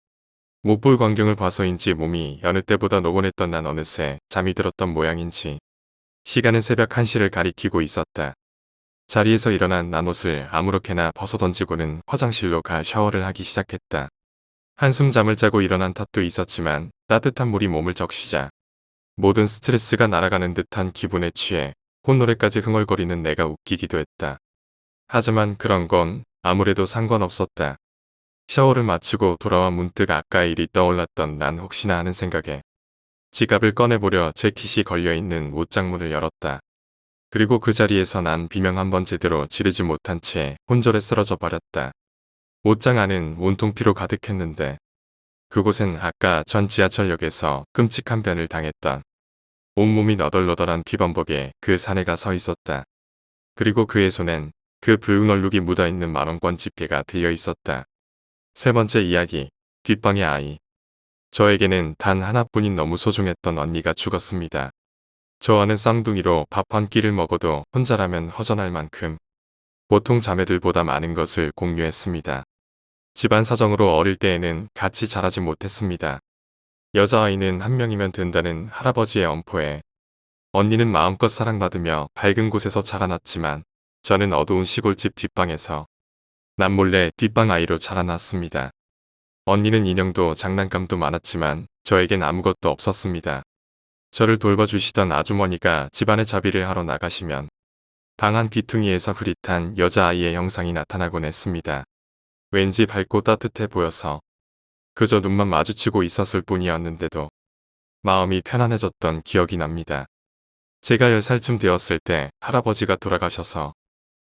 못 볼 광경을 봐서인지 몸이 여느 때보다 노곤했던 난 어느새 잠이 들었던 모양인지 시간은 새벽 1시를 가리키고 있었다. 자리에서 일어난 난 옷을 아무렇게나 벗어던지고는 화장실로 가 샤워를 하기 시작했다. 한숨 잠을 자고 일어난 탓도 있었지만 따뜻한 물이 몸을 적시자 모든 스트레스가 날아가는 듯한 기분에 취해 콧노래까지 흥얼거리는 내가 웃기기도 했다. 하지만 그런 건 아무래도 상관없었다. 샤워를 마치고 돌아와 문득 아까의 일이 떠올랐던 난 혹시나 하는 생각에 지갑을 꺼내보려 재킷이 걸려있는 옷장문을 열었다. 그리고 그 자리에서 난 비명 한 번 제대로 지르지 못한 채 혼절에 쓰러져 버렸다. 옷장 안은 온통 피로 가득했는데 그곳엔 아까 전 지하철역에서 끔찍한 변을 당했던 온몸이 너덜너덜한 피범벅에 그 사내가 서 있었다. 그리고 그의 손엔 그 붉은 얼룩이 묻어있는 만원권 집게가 들려 있었다. 세 번째 이야기, 뒷방의 아이. 저에게는 단 하나뿐인 너무 소중했던 언니가 죽었습니다. 저와는 쌍둥이로 밥 한 끼를 먹어도 혼자라면 허전할 만큼 보통 자매들보다 많은 것을 공유했습니다. 집안 사정으로 어릴 때에는 같이 자라지 못했습니다. 여자아이는 한 명이면 된다는 할아버지의 엄포에 언니는 마음껏 사랑받으며 밝은 곳에서 자라났지만 저는 어두운 시골집 뒷방에서 남몰래 뒷방 아이로 자라났습니다. 언니는 인형도 장난감도 많았지만 저에겐 아무것도 없었습니다. 저를 돌봐주시던 아주머니가 집안의 자비를 하러 나가시면 방 한 귀퉁이에서 흐릿한 여자아이의 형상이 나타나곤 했습니다. 왠지 밝고 따뜻해 보여서 그저 눈만 마주치고 있었을 뿐이었는데도 마음이 편안해졌던 기억이 납니다. 제가 10살쯤 되었을 때 할아버지가 돌아가셔서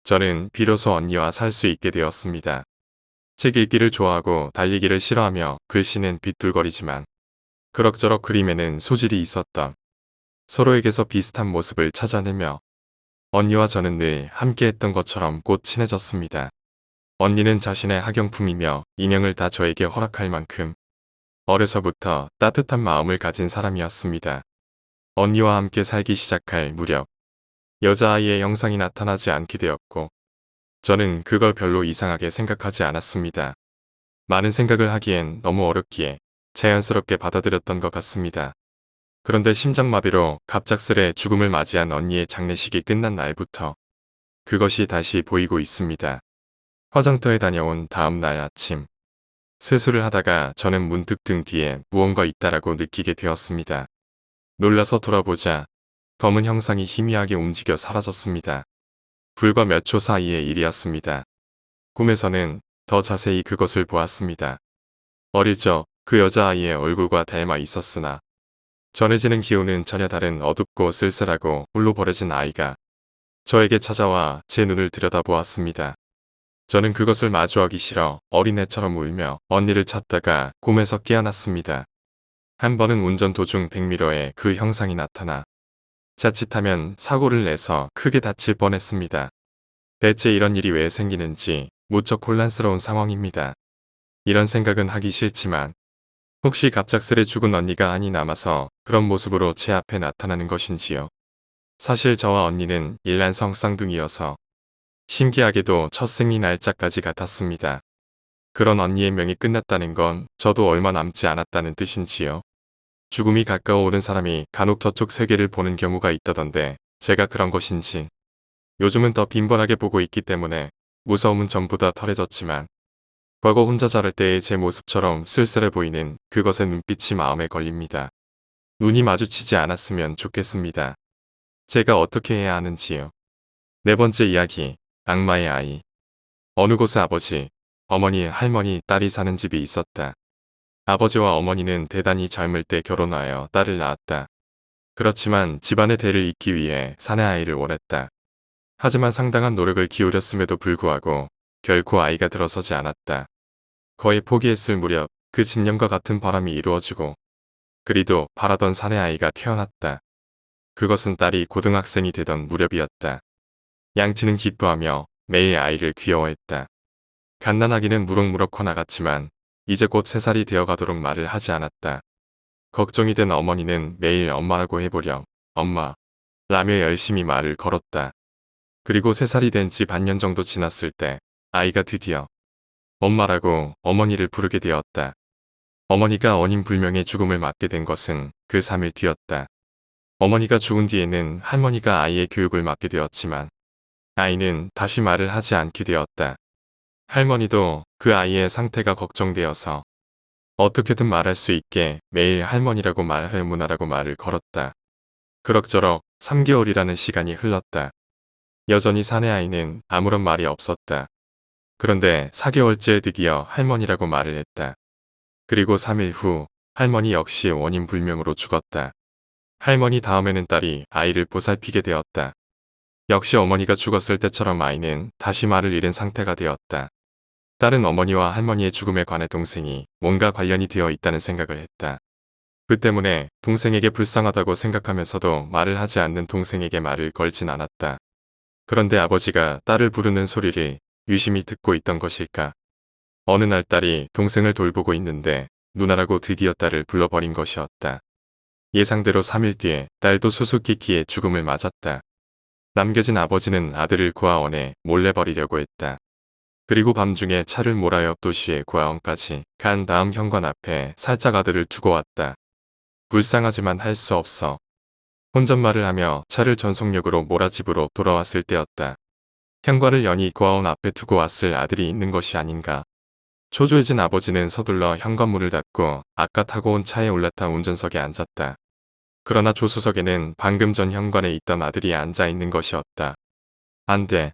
저는 비로소 언니와 살 수 있게 되었습니다. 책 읽기를 좋아하고 달리기를 싫어하며 글씨는 빗둘거리지만 그럭저럭 그림에는 소질이 있었던 서로에게서 비슷한 모습을 찾아내며 언니와 저는 늘 함께했던 것처럼 곧 친해졌습니다. 언니는 자신의 학용품이며 인형을 다 저에게 허락할 만큼 어려서부터 따뜻한 마음을 가진 사람이었습니다. 언니와 함께 살기 시작할 무렵 여자아이의 형상이 나타나지 않게 되었고 저는 그걸 별로 이상하게 생각하지 않았습니다. 많은 생각을 하기엔 너무 어렵기에 자연스럽게 받아들였던 것 같습니다. 그런데 심장마비로 갑작스레 죽음을 맞이한 언니의 장례식이 끝난 날부터 그것이 다시 보이고 있습니다. 화장터에 다녀온 다음 날 아침 세수를 하다가 저는 문득 등 뒤에 무언가 있다라고 느끼게 되었습니다. 놀라서 돌아보자 검은 형상이 희미하게 움직여 사라졌습니다. 불과 몇 초 사이의 일이었습니다. 꿈에서는 더 자세히 그것을 보았습니다. 어릴 적 그 여자아이의 얼굴과 닮아 있었으나 전해지는 기운은 전혀 다른 어둡고 쓸쓸하고 홀로 버려진 아이가 저에게 찾아와 제 눈을 들여다보았습니다. 저는 그것을 마주하기 싫어 어린애처럼 울며 언니를 찾다가 꿈에서 깨어났습니다. 한 번은 운전 도중 백미러에 그 형상이 나타나 자칫하면 사고를 내서 크게 다칠 뻔했습니다. 대체 이런 일이 왜 생기는지 무척 혼란스러운 상황입니다. 이런 생각은 하기 싫지만 혹시 갑작스레 죽은 언니가 안이 남아서 그런 모습으로 제 앞에 나타나는 것인지요. 사실 저와 언니는 일란성 쌍둥이여서 신기하게도 첫 생리 날짜까지 같았습니다. 그런 언니의 명이 끝났다는 건 저도 얼마 남지 않았다는 뜻인지요. 죽음이 가까워 오는 사람이 간혹 저쪽 세계를 보는 경우가 있다던데 제가 그런 것인지 요즘은 더 빈번하게 보고 있기 때문에 무서움은 전부 다 덜해졌지만 과거 혼자 자랄 때의 제 모습처럼 쓸쓸해 보이는 그것의 눈빛이 마음에 걸립니다. 눈이 마주치지 않았으면 좋겠습니다. 제가 어떻게 해야 하는지요. 네 번째 이야기, 악마의 아이. 어느 곳에 아버지, 어머니, 할머니, 딸이 사는 집이 있었다. 아버지와 어머니는 대단히 젊을 때 결혼하여 딸을 낳았다. 그렇지만 집안의 대를 잇기 위해 사내 아이를 원했다. 하지만 상당한 노력을 기울였음에도 불구하고 결코 아이가 들어서지 않았다. 거의 포기했을 무렵 그 집념과 같은 바람이 이루어지고 그리도 바라던 사내 아이가 태어났다. 그것은 딸이 고등학생이 되던 무렵이었다. 양치는 기뻐하며 매일 아이를 귀여워했다. 갓난아기는 무럭무럭 커나갔지만 이제 곧 3살이 되어가도록 말을 하지 않았다. 걱정이 된 어머니는 매일 엄마라고 해보렴, 엄마, 라며 열심히 말을 걸었다. 그리고 3살이 된 지 반년 정도 지났을 때 아이가 드디어 엄마라고 어머니를 부르게 되었다. 어머니가 원인불명의 죽음을 맞게 된 것은 그 3일 뒤였다. 어머니가 죽은 뒤에는 할머니가 아이의 교육을 맡게 되었지만 아이는 다시 말을 하지 않게 되었다. 할머니도 그 아이의 상태가 걱정되어서 어떻게든 말할 수 있게 매일 할머니라고 말할 문화라고 말을 걸었다. 그럭저럭 3개월이라는 시간이 흘렀다. 여전히 사내 아이는 아무런 말이 없었다. 그런데 4개월째 드디어 할머니라고 말을 했다. 그리고 3일 후 할머니 역시 원인 불명으로 죽었다. 할머니 다음에는 딸이 아이를 보살피게 되었다. 역시 어머니가 죽었을 때처럼 아이는 다시 말을 잃은 상태가 되었다. 딸은 어머니와 할머니의 죽음에 관해 동생이 뭔가 관련이 되어 있다는 생각을 했다. 그 때문에 동생에게 불쌍하다고 생각하면서도 말을 하지 않는 동생에게 말을 걸진 않았다. 그런데 아버지가 딸을 부르는 소리를 유심히 듣고 있던 것일까? 어느 날 딸이 동생을 돌보고 있는데 누나라고 드디어 딸을 불러버린 것이었다. 예상대로 3일 뒤에 딸도 수수께끼에 죽음을 맞았다. 남겨진 아버지는 아들을 고아원에 몰래 버리려고 했다. 그리고 밤중에 차를 몰아 옆 도시의 고아원까지 간 다음 현관 앞에 살짝 아들을 두고 왔다. 불쌍하지만 할 수 없어. 혼잣말을 하며 차를 전속력으로 몰아 집으로 돌아왔을 때였다. 현관을 여니 고아원 앞에 두고 왔을 아들이 있는 것이 아닌가. 초조해진 아버지는 서둘러 현관문을 닫고 아까 타고 온 차에 올라타 운전석에 앉았다. 그러나 조수석에는 방금 전 현관에 있던 아들이 앉아 있는 것이었다. 안 돼.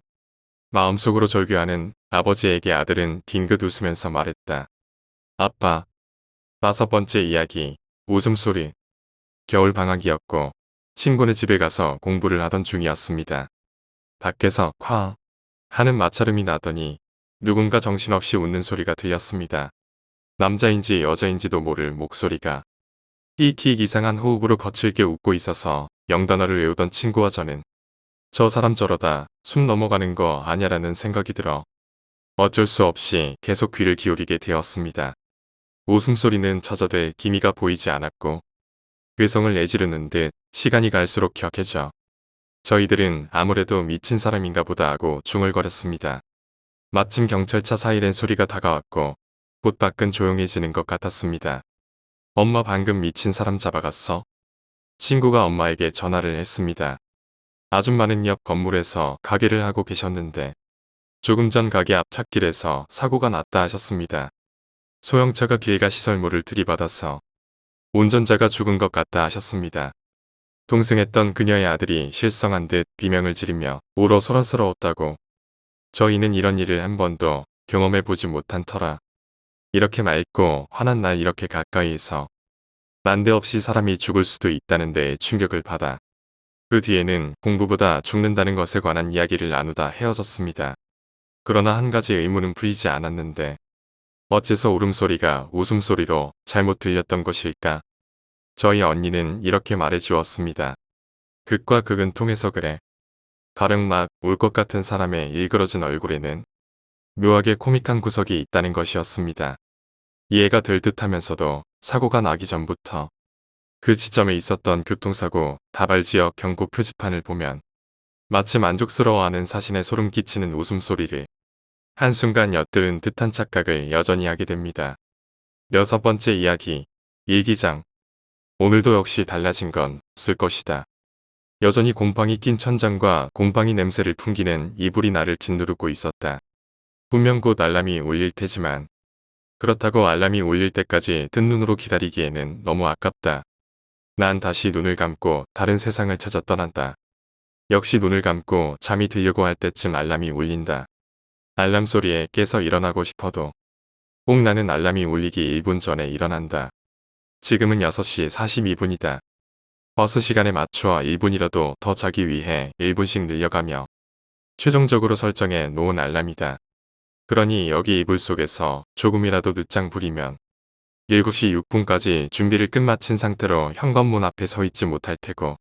마음속으로 절규하는 아버지에게 아들은 딩긋 웃으면서 말했다. 아빠. 5번째 이야기. 웃음소리. 겨울방학이었고 친구네 집에 가서 공부를 하던 중이었습니다. 밖에서 쾅 하는 마찰음이 나더니 누군가 정신없이 웃는 소리가 들렸습니다. 남자인지 여자인지도 모를 목소리가 끼익 이상한 호흡으로 거칠게 웃고 있어서 영단어를 외우던 친구와 저는 저 사람 저러다 숨 넘어가는 거 아냐라는 생각이 들어 어쩔 수 없이 계속 귀를 기울이게 되었습니다. 웃음소리는 젖어들 기미가 보이지 않았고 괴성을 내지르는 듯 시간이 갈수록 격해져 저희들은 아무래도 미친 사람인가 보다 하고 중얼거렸습니다. 마침 경찰차 사이렌 소리가 다가왔고 곧 밖은 조용해지는 것 같았습니다. 엄마 방금 미친 사람 잡아갔어? 친구가 엄마에게 전화를 했습니다. 아줌마는 옆 건물에서 가게를 하고 계셨는데 조금 전 가게 앞 찻길에서 사고가 났다 하셨습니다. 소형차가 길가 시설물을 들이받아서 운전자가 죽은 것 같다 하셨습니다. 동승했던 그녀의 아들이 실성한 듯 비명을 지르며 울어 소란스러웠다고. 저희는 이런 일을 한 번도 경험해보지 못한 터라 이렇게 맑고 환한 날 이렇게 가까이에서 난데없이 사람이 죽을 수도 있다는 데에 충격을 받아 그 뒤에는 공부보다 죽는다는 것에 관한 이야기를 나누다 헤어졌습니다. 그러나 한 가지 의문은 풀리지 않았는데 어째서 울음소리가 웃음소리로 잘못 들렸던 것일까? 저희 언니는 이렇게 말해주었습니다. 극과 극은 통해서 그래. 가령 막 울 것 같은 사람의 일그러진 얼굴에는 묘하게 코믹한 구석이 있다는 것이었습니다. 이해가 될 듯하면서도 사고가 나기 전부터 그 지점에 있었던 교통사고 다발지역 경고 표지판을 보면 마치 만족스러워하는 사신에 소름 끼치는 웃음소리를 한순간 엿들은 듯한 착각을 여전히 하게 됩니다. 6번째 이야기. 일기장. 오늘도 역시 달라진 건 없을 것이다. 여전히 곰팡이 낀 천장과 곰팡이 냄새를 풍기는 이불이 나를 짓누르고 있었다. 분명 곧 알람이 울릴 테지만 그렇다고 알람이 울릴 때까지 뜬 눈으로 기다리기에는 너무 아깝다. 난 다시 눈을 감고 다른 세상을 찾아 떠난다. 역시 눈을 감고 잠이 들려고 할 때쯤 알람이 울린다. 알람 소리에 깨서 일어나고 싶어도 꼭 나는 알람이 울리기 1분 전에 일어난다. 지금은 6시 42분이다. 버스 시간에 맞추어 1분이라도 더 자기 위해 1분씩 늘려가며 최종적으로 설정해 놓은 알람이다. 그러니 여기 이불 속에서 조금이라도 늦장 부리면 7시 6분까지 준비를 끝마친 상태로 현관문 앞에 서 있지 못할 테고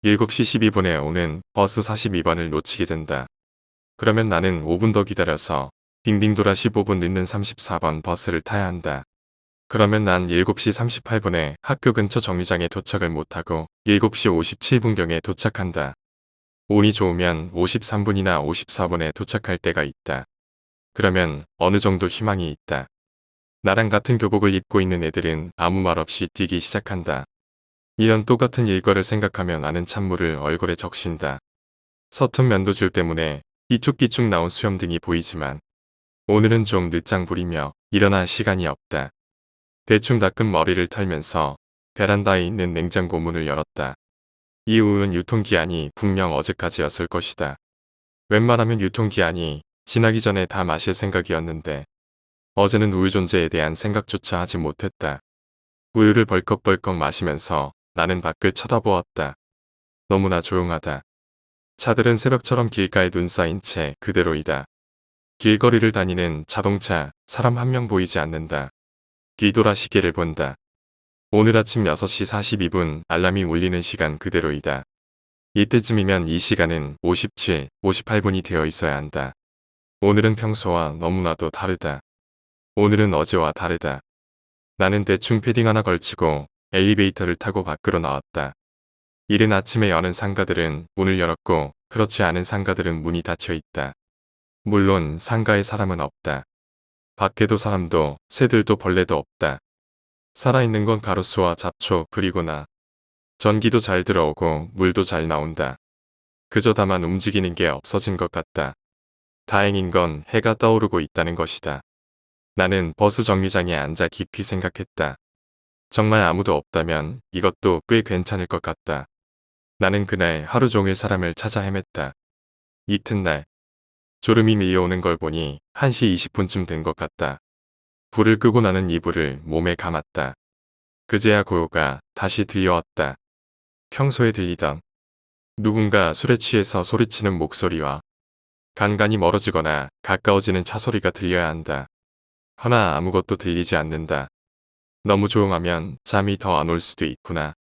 7시 12분에 오는 버스 42번을 놓치게 된다. 그러면 나는 5분 더 기다려서 빙빙 돌아 15분 늦는 34번 버스를 타야 한다. 그러면 난 7시 38분에 학교 근처 정류장에 도착을 못하고 7시 57분경에 도착한다. 운이 좋으면 53분이나 54분에 도착할 때가 있다. 그러면 어느 정도 희망이 있다. 나랑 같은 교복을 입고 있는 애들은 아무 말 없이 뛰기 시작한다. 이런 똑같은 일과를 생각하며 나는 찬물을 얼굴에 적신다. 서툰 면도질 때문에 삐쭉삐쭉 나온 수염등이 보이지만 오늘은 좀 늦장 부리며 일어날 시간이 없다. 대충 닦은 머리를 털면서 베란다에 있는 냉장고 문을 열었다. 이 우유는 유통기한이 분명 어제까지였을 것이다. 웬만하면 유통기한이 지나기 전에 다 마실 생각이었는데 어제는 우유 존재에 대한 생각조차 하지 못했다. 우유를 벌컥벌컥 마시면서 나는 밖을 쳐다보았다. 너무나 조용하다. 차들은 새벽처럼 길가에 눈 쌓인 채 그대로이다. 길거리를 다니는 자동차, 사람 한 명 보이지 않는다. 뒤돌아 시계를 본다. 오늘 아침 6시 42분 알람이 울리는 시간 그대로이다. 이때쯤이면 이 시간은 57, 58분이 되어 있어야 한다. 오늘은 평소와 너무나도 다르다. 오늘은 어제와 다르다. 나는 대충 패딩 하나 걸치고 엘리베이터를 타고 밖으로 나왔다. 이른 아침에 여는 상가들은 문을 열었고 그렇지 않은 상가들은 문이 닫혀 있다. 물론 상가에 사람은 없다. 밖에도 사람도 새들도 벌레도 없다. 살아있는 건 가로수와 잡초 그리고 나. 전기도 잘 들어오고 물도 잘 나온다. 그저 다만 움직이는 게 없어진 것 같다. 다행인 건 해가 떠오르고 있다는 것이다. 나는 버스 정류장에 앉아 깊이 생각했다. 정말 아무도 없다면 이것도 꽤 괜찮을 것 같다. 나는 그날 하루 종일 사람을 찾아 헤맸다. 이튿날 졸음이 밀려오는 걸 보니 1시 20분쯤 된 것 같다. 불을 끄고 나는 이불을 몸에 감았다. 그제야 고요가 다시 들려왔다. 평소에 들리던 누군가 술에 취해서 소리치는 목소리와 간간이 멀어지거나 가까워지는 차소리가 들려야 한다. 허나 아무것도 들리지 않는다. 너무 조용하면 잠이 더 안 올 수도 있구나.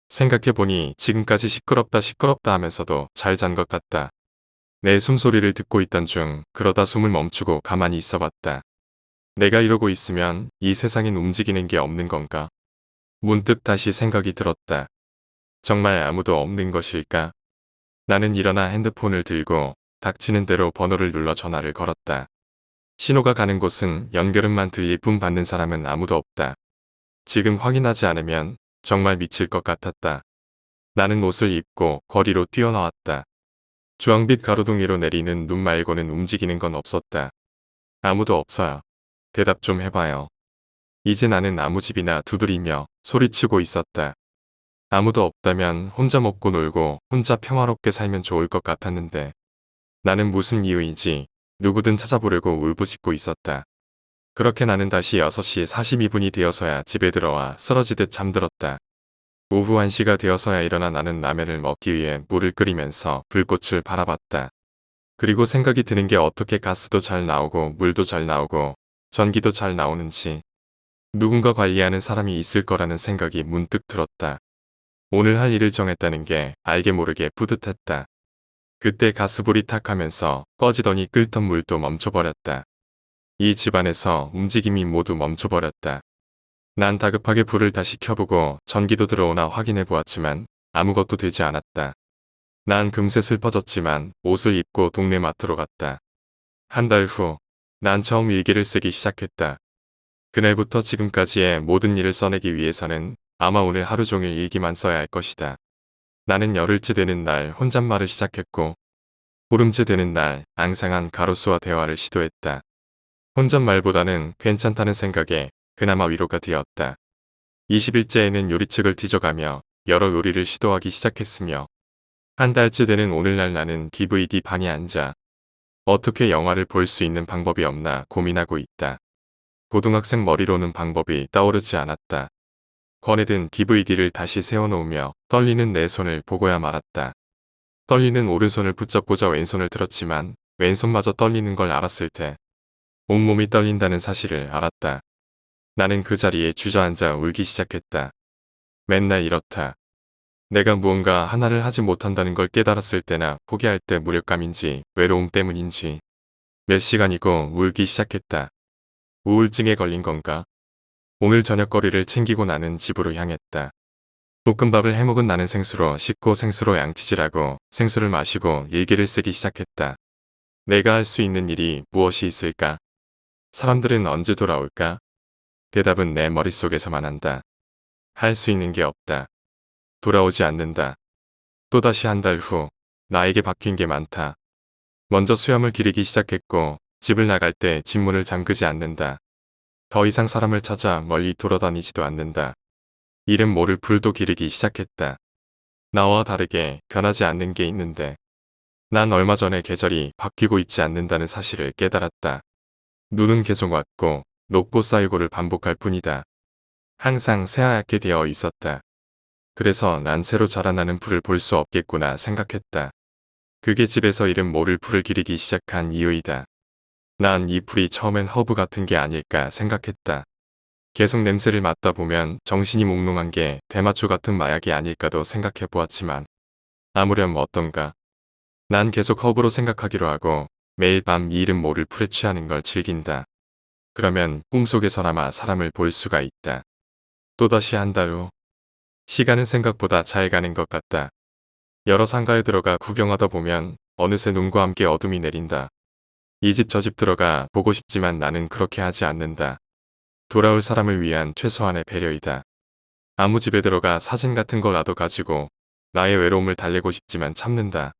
생각해보니 지금까지 시끄럽다 시끄럽다 하면서도 잘 잔 것 같다. 내 숨소리를 듣고 있던 중 그러다 숨을 멈추고 가만히 있어봤다. 내가 이러고 있으면 이 세상엔 움직이는 게 없는 건가? 문득 다시 생각이 들었다. 정말 아무도 없는 것일까? 나는 일어나 핸드폰을 들고 닥치는 대로 번호를 눌러 전화를 걸었다. 신호가 가는 곳은 연결음만 들릴 뿐 받는 사람은 아무도 없다. 지금 확인하지 않으면 정말 미칠 것 같았다. 나는 옷을 입고 거리로 뛰어나왔다. 주황빛 가로등위로 내리는 눈 말고는 움직이는 건 없었다. 아무도 없어요. 대답 좀 해봐요. 이제 나는 아무 집이나 두드리며 소리치고 있었다. 아무도 없다면 혼자 먹고 놀고 혼자 평화롭게 살면 좋을 것 같았는데 나는 무슨 이유인지 누구든 찾아보려고 울부짖고 있었다. 그렇게 나는 다시 6시 42분이 되어서야 집에 들어와 쓰러지듯 잠들었다. 오후 1시가 되어서야 일어나 나는 라면을 먹기 위해 물을 끓이면서 불꽃을 바라봤다. 그리고 생각이 드는 게 어떻게 가스도 잘 나오고 물도 잘 나오고 전기도 잘 나오는지 누군가 관리하는 사람이 있을 거라는 생각이 문득 들었다. 오늘 할 일을 정했다는 게 알게 모르게 뿌듯했다. 그때 가스불이 탁 하면서 꺼지더니 끓던 물도 멈춰버렸다. 이 집안에서 움직임이 모두 멈춰버렸다. 난 다급하게 불을 다시 켜보고 전기도 들어오나 확인해 보았지만 아무것도 되지 않았다. 난 금세 슬퍼졌지만 옷을 입고 동네 마트로 갔다. 한 달 후, 난 처음 일기를 쓰기 시작했다. 그날부터 지금까지의 모든 일을 써내기 위해서는 아마 오늘 하루 종일 일기만 써야 할 것이다. 나는 열흘째 되는 날 혼잣말을 시작했고 보름째 되는 날 앙상한 가로수와 대화를 시도했다. 혼잣말보다는 괜찮다는 생각에 그나마 위로가 되었다. 20일째에는 요리책을 뒤져가며 여러 요리를 시도하기 시작했으며 한 달째 되는 오늘날 나는 DVD 방에 앉아 어떻게 영화를 볼 수 있는 방법이 없나 고민하고 있다. 고등학생 머리로는 방법이 떠오르지 않았다. 꺼내든 DVD를 다시 세워놓으며 떨리는 내 손을 보고야 말았다. 떨리는 오른손을 붙잡고자 왼손을 들었지만 왼손마저 떨리는 걸 알았을 때 온몸이 떨린다는 사실을 알았다. 나는 그 자리에 주저앉아 울기 시작했다. 맨날 이렇다. 내가 무언가 하나를 하지 못한다는 걸 깨달았을 때나 포기할 때 무력감인지 외로움 때문인지 몇 시간이고 울기 시작했다. 우울증에 걸린 건가? 오늘 저녁거리를 챙기고 나는 집으로 향했다. 볶음밥을 해먹은 나는 생수로 씻고 생수로 양치질하고 생수를 마시고 일기를 쓰기 시작했다. 내가 할 수 있는 일이 무엇이 있을까? 사람들은 언제 돌아올까? 대답은 내 머릿속에서만 한다. 할 수 있는 게 없다. 돌아오지 않는다. 또다시 한 달 후, 나에게 바뀐 게 많다. 먼저 수염을 기르기 시작했고 집을 나갈 때 집문을 잠그지 않는다. 더 이상 사람을 찾아 멀리 돌아다니지도 않는다. 이름 모를 풀도 기르기 시작했다. 나와 다르게 변하지 않는 게 있는데 난 얼마 전에 계절이 바뀌고 있지 않는다는 사실을 깨달았다. 눈은 계속 왔고 녹고 쌓이고를 반복할 뿐이다. 항상 새하얗게 되어 있었다. 그래서 난 새로 자라나는 풀을 볼 수 없겠구나 생각했다. 그게 집에서 이름 모를 풀을 기르기 시작한 이유이다. 난 이 풀이 처음엔 허브 같은 게 아닐까 생각했다. 계속 냄새를 맡다 보면 정신이 몽롱한 게 대마초 같은 마약이 아닐까도 생각해 보았지만 아무렴 어떤가. 난 계속 허브로 생각하기로 하고 매일 밤 이 이름 모를 풀에 취하는 걸 즐긴다. 그러면 꿈속에서나마 사람을 볼 수가 있다. 또다시 한 달 후. 시간은 생각보다 잘 가는 것 같다. 여러 상가에 들어가 구경하다 보면 어느새 눈과 함께 어둠이 내린다. 이 집 저 집 들어가 보고 싶지만 나는 그렇게 하지 않는다. 돌아올 사람을 위한 최소한의 배려이다. 아무 집에 들어가 사진 같은 거라도 가지고 나의 외로움을 달래고 싶지만 참는다.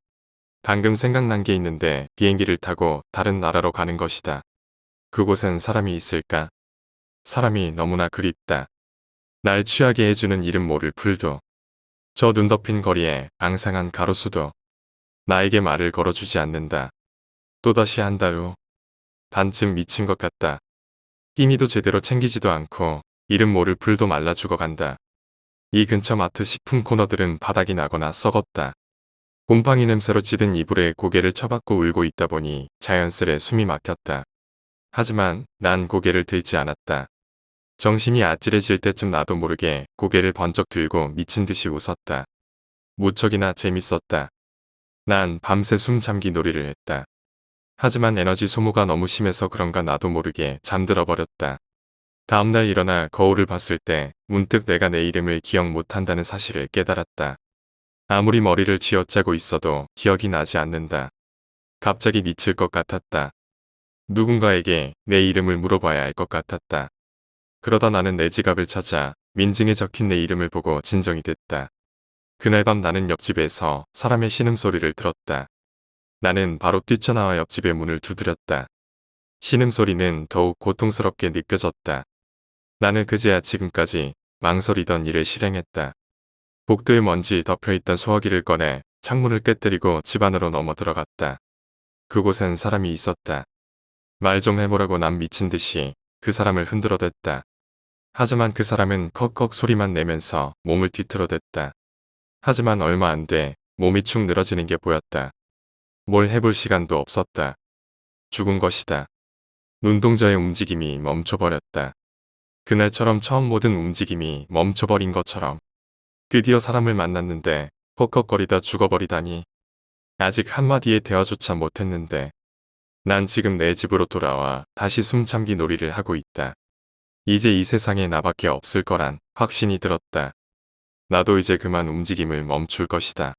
방금 생각난 게 있는데 비행기를 타고 다른 나라로 가는 것이다. 그곳엔 사람이 있을까? 사람이 너무나 그립다. 날 취하게 해주는 이름 모를 풀도. 저 눈 덮인 거리에 앙상한 가로수도. 나에게 말을 걸어주지 않는다. 또다시 한 달 후. 반쯤 미친 것 같다. 끼니도 제대로 챙기지도 않고 이름 모를 풀도 말라 죽어간다. 이 근처 마트 식품 코너들은 바닥이 나거나 썩었다. 곰팡이 냄새로 찌든 이불에 고개를 쳐박고 울고 있다 보니 자연스레 숨이 막혔다. 하지만 난 고개를 들지 않았다. 정신이 아찔해질 때쯤 나도 모르게 고개를 번쩍 들고 미친 듯이 웃었다. 무척이나 재밌었다. 난 밤새 숨 참기 놀이를 했다. 하지만 에너지 소모가 너무 심해서 그런가 나도 모르게 잠들어 버렸다. 다음날 일어나 거울을 봤을 때 문득 내가 내 이름을 기억 못한다는 사실을 깨달았다. 아무리 머리를 쥐어짜고 있어도 기억이 나지 않는다. 갑자기 미칠 것 같았다. 누군가에게 내 이름을 물어봐야 할 것 같았다. 그러다 나는 내 지갑을 찾아 민증에 적힌 내 이름을 보고 진정이 됐다. 그날 밤 나는 옆집에서 사람의 신음소리를 들었다. 나는 바로 뛰쳐나와 옆집의 문을 두드렸다. 신음소리는 더욱 고통스럽게 느껴졌다. 나는 그제야 지금까지 망설이던 일을 실행했다. 복도에 먼지 덮여있던 소화기를 꺼내 창문을 깨뜨리고 집 안으로 넘어 들어갔다. 그곳엔 사람이 있었다. 말 좀 해보라고 난 미친 듯이 그 사람을 흔들어댔다. 하지만 그 사람은 컥컥 소리만 내면서 몸을 뒤틀어댔다. 하지만 얼마 안 돼 몸이 축 늘어지는 게 보였다. 뭘 해볼 시간도 없었다. 죽은 것이다. 눈동자의 움직임이 멈춰버렸다. 그날처럼 처음 모든 움직임이 멈춰버린 것처럼. 드디어 사람을 만났는데 헉헉거리다 죽어버리다니. 아직 한마디의 대화조차 못했는데 난 지금 내 집으로 돌아와 다시 숨참기 놀이를 하고 있다. 이제 이 세상에 나밖에 없을 거란 확신이 들었다. 나도 이제 그만 움직임을 멈출 것이다.